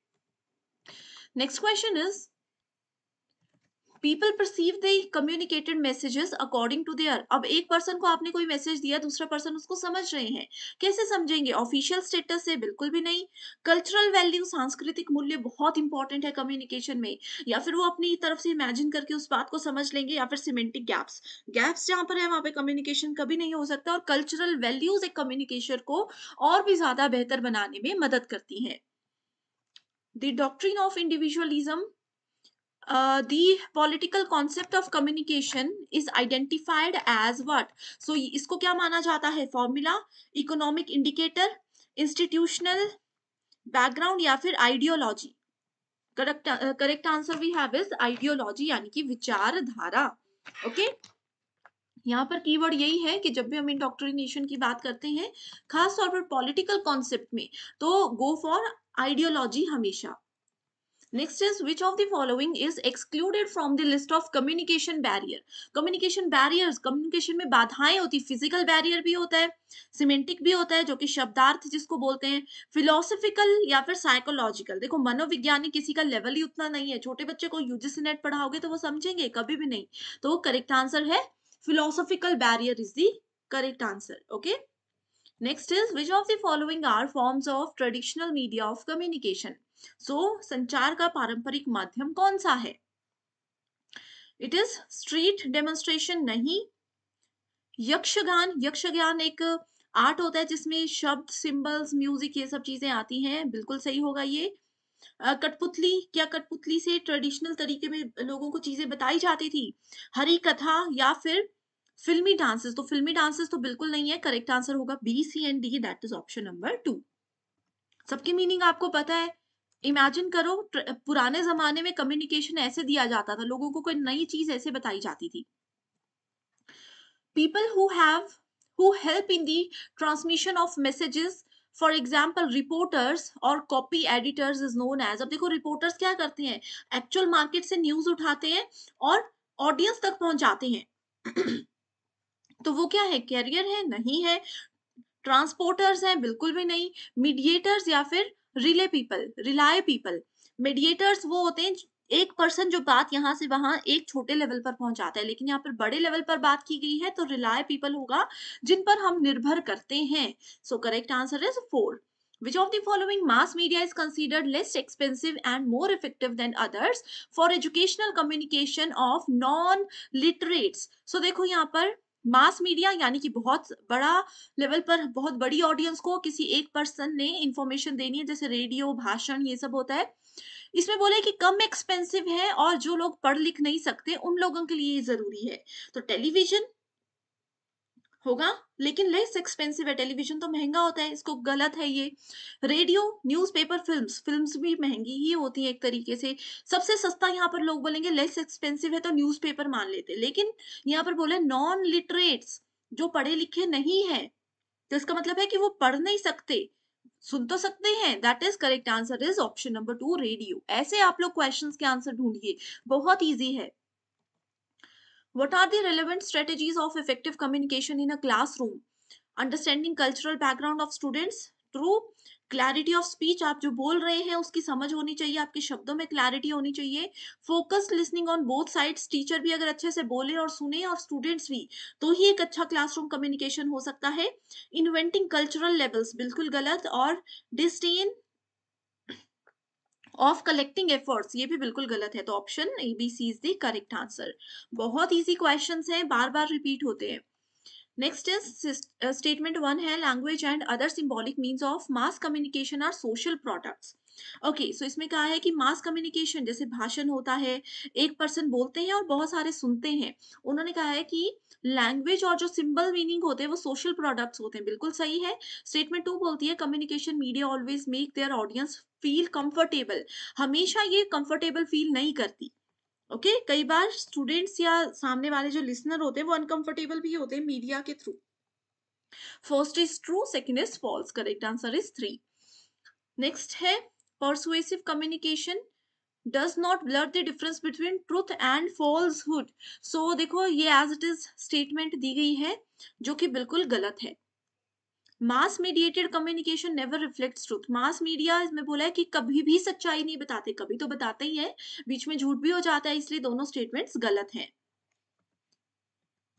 Next question is, people perceive the communicated messages according to their. अब एक पर्सन को आपने कोई मैसेज दिया, दूसरा पर्सन उसको समझ रहे हैं, कैसे समझेंगे? ऑफिशियल स्टेटस से? बिल्कुल भी नहीं। कल्चरल वैल्यू, सांस्कृतिक मूल्य बहुत इंपॉर्टेंट है कम्युनिकेशन में, या फिर वो अपनी तरफ से इमेजिन करके उस बात को समझ लेंगे, या फिर सिमेंटिक गैप्स। गैप्स जहां पर है वहां पे कम्युनिकेशन कभी नहीं हो सकता। और कल्चरल वैल्यूज एक कम्युनिकेशन को और भी ज्यादा बेहतर बनाने में मदद करती हैं। The doctrine of individualism, the political concept of communication is identified as what? So इसको क्या माना जाता है? Formula, economic indicator, institutional background या फिर ideology? Correct answer we have is ideology, यानी कि विचारधारा। ओके, यहाँ पर कीवर्ड यही है कि जब भी हम इंडोक्ट्रिनेशन की बात करते हैं, खास तौर पर पॉलिटिकल कॉन्सेप्ट में, तो गो फॉर आइडियोलॉजी हमेशा। Next is, which of the following is excluded from the list of communication barrier? communication barriers, communication में बाधाएं होती, physical barrier भी होता है, semantic भी होता है जो कि शब्दार्थ जिसको बोलते हैं, philosophical या फिर psychological। देखो, मनोविज्ञानी किसी का लेवल ही उतना नहीं है, छोटे बच्चे को यूजीसी नेट पढ़ाओगे तो वो समझेंगे? कभी भी नहीं। तो करेक्ट आंसर है philosophical barrier is the correct answer। okay, next is, which of the following are forms of traditional media of communication? So संचार का पारंपरिक माध्यम कौन सा है? इट इज स्ट्रीट डेमोन्स्ट्रेशन नहीं। यक्षगान, यक्षगान एक आर्ट होता है जिसमें शब्द, सिंबल्स, म्यूजिक, ये सब चीजें आती हैं, बिल्कुल सही होगा ये। कठपुतली, क्या कठपुतली से ट्रेडिशनल तरीके में लोगों को चीजें बताई जाती थी? हरी कथा या फिर फिल्मी डांसेस? तो फिल्मी डांसेस तो बिल्कुल नहीं है। करेक्ट आंसर होगा B C and D, that is option number 2। सबकी मीनिंग आपको पता है। इमेजिन करो, पुराने जमाने में कम्युनिकेशन ऐसे दिया जाता था, लोगों को कोई नई चीज ऐसे बताई जाती थी। People who help in the transmission of messages, for example reporters और copy editors is known as. अब देखो, रिपोर्टर्स क्या करते हैं? एक्चुअल मार्केट से न्यूज उठाते हैं और ऑडियंस तक पहुंचाते हैं। तो वो क्या है? कैरियर है? नहीं है। ट्रांसपोर्टर्स हैं? बिल्कुल भी नहीं। मीडिएटर्स या फिर रिलाय पीपल। मीडिएटर्स वो होते हैं एक पर्सन जो बात यहाँ से वहां एक छोटे लेवल पर पहुंचाता है, लेकिन यहाँ पर बड़े लेवल पर बात की गई है तो रिलाय पीपल होगा, जिन पर हम निर्भर करते हैं। सो correct answer is 4। Which of the following mass media is considered less expensive and more effective than others for educational communication of non-literates? So देखो यहाँ पर मास मीडिया यानी कि बहुत बड़ा लेवल पर बहुत बड़ी ऑडियंस को किसी एक पर्सन ने इंफॉर्मेशन देनी है, जैसे रेडियो, भाषण, ये सब होता है। इसमें बोला है कि कम एक्सपेंसिव है और जो लोग पढ़ लिख नहीं सकते उन लोगों के लिए ये जरूरी है। तो टेलीविजन होगा, लेकिन लेस एक्सपेंसिव है। टेलीविजन तो महंगा होता है, इसको गलत है ये। रेडियो, न्यूज़पेपर, फिल्म्स भी महंगी ही होती है एक तरीके से। सबसे सस्ता यहाँ पर लोग बोलेंगे लेस एक्सपेंसिव है तो न्यूज़पेपर मान लेते हैं, लेकिन यहाँ पर बोले नॉन लिटरेट्स, जो पढ़े लिखे नहीं है, तो इसका मतलब है कि वो पढ़ नहीं सकते, सुन तो सकते हैं। That is correct answer is option number 2 radio. ऐसे आप लोग क्वेश्चंस के आंसर ढूंढिए, बहुत इजी है। What are the relevant strategies of effective communication in a classroom? Understanding cultural background of students. True. Clarity of speech, आप जो बोल रहे हैं उसकी समझ होनी चाहिए, आपके शब्दों में क्लैरिटी होनी चाहिए। Focused listening on both sides, teacher भी अगर अच्छे से बोले और सुने और स्टूडेंट्स भी, तो ही एक अच्छा क्लासरूम कम्युनिकेशन हो सकता है। इन्वेंटिंग कल्चरल लेवल्स, बिल्कुल गलत। और डिस्टेन ऑफ कलेक्टिंग एफर्ट्स, ये भी बिल्कुल गलत है। तो option A B C is the correct answer. बहुत इजी क्वेश्चंस हैं, बार बार रिपीट होते हैं। नेक्स्ट इज स्टेटमेंट 1 है, language and other symbolic means of mass communication are social products. Okay, so इसमें कहा है कि मास कम्युनिकेशन जैसे भाषण होता है, एक पर्सन बोलते हैं और बहुत सारे सुनते हैं। उन्होंने कहा है कि लैंग्वेज और जो सिंबल मीनिंग होते हैं वो सोशल प्रोडक्ट्स होते हैं, बिल्कुल सही है। स्टेटमेंट 2 बोलती है communication media always make their audience feel comfortable. हमेशा ये कंफर्टेबल फील नहीं करती। ओके, कई बार स्टूडेंट्स या सामने वाले जो लिसनर होते हैं वो अनकंफर्टेबल भी होते हैं मीडिया के थ्रू। First is true, second is false, correct answer is 3। Next है, persuasive communication does not blur the difference between truth and falsehood. So देखो ये एज इट इज स्टेटमेंट दी गई है, जो कि बिल्कुल गलत है। Mass mediated communication never reflects truth. Mass media इसमें बोला है कि कभी भी सच्चाई नहीं बताते, कभी तो बताते ही है, बीच में झूठ भी हो जाता है, इसलिए दोनों स्टेटमेंट्स गलत हैं।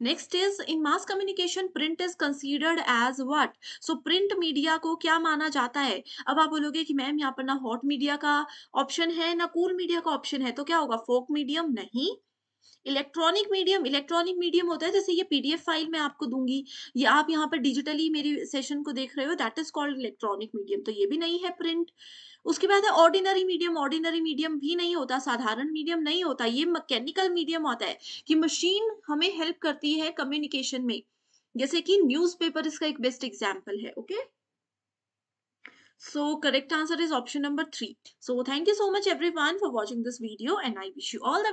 Next is in mass communication print is considered as what. So print media को क्या माना जाता है? अब आप बोलोगे कि मैम यहाँ पर ना हॉट मीडिया का ऑप्शन है ना कूल मीडिया का ऑप्शन है, तो क्या होगा? फोक मीडियम नहीं। इलेक्ट्रॉनिक मीडियम होता है, जैसे ये पीडीएफ फाइल मैं आपको दूंगी, ये आप यहाँ पर डिजिटली मेरी सेशन को देख रहे हो, that is called electronic medium, तो ये भी नहीं है प्रिंट। उसके बाद है ऑर्डिनरी मीडियम भी नहीं होता, साधारण मीडियम नहीं होता, ये मैकेनिकल मीडियम होता है कि मशीन हमें हेल्प करती है कम्युनिकेशन में, जैसे कि न्यूज़पेपर इसका एक बेस्ट एग्जांपल है। Okay, so correct answer is option number 3. So thank you so much everyone for watching this video and I wish you all the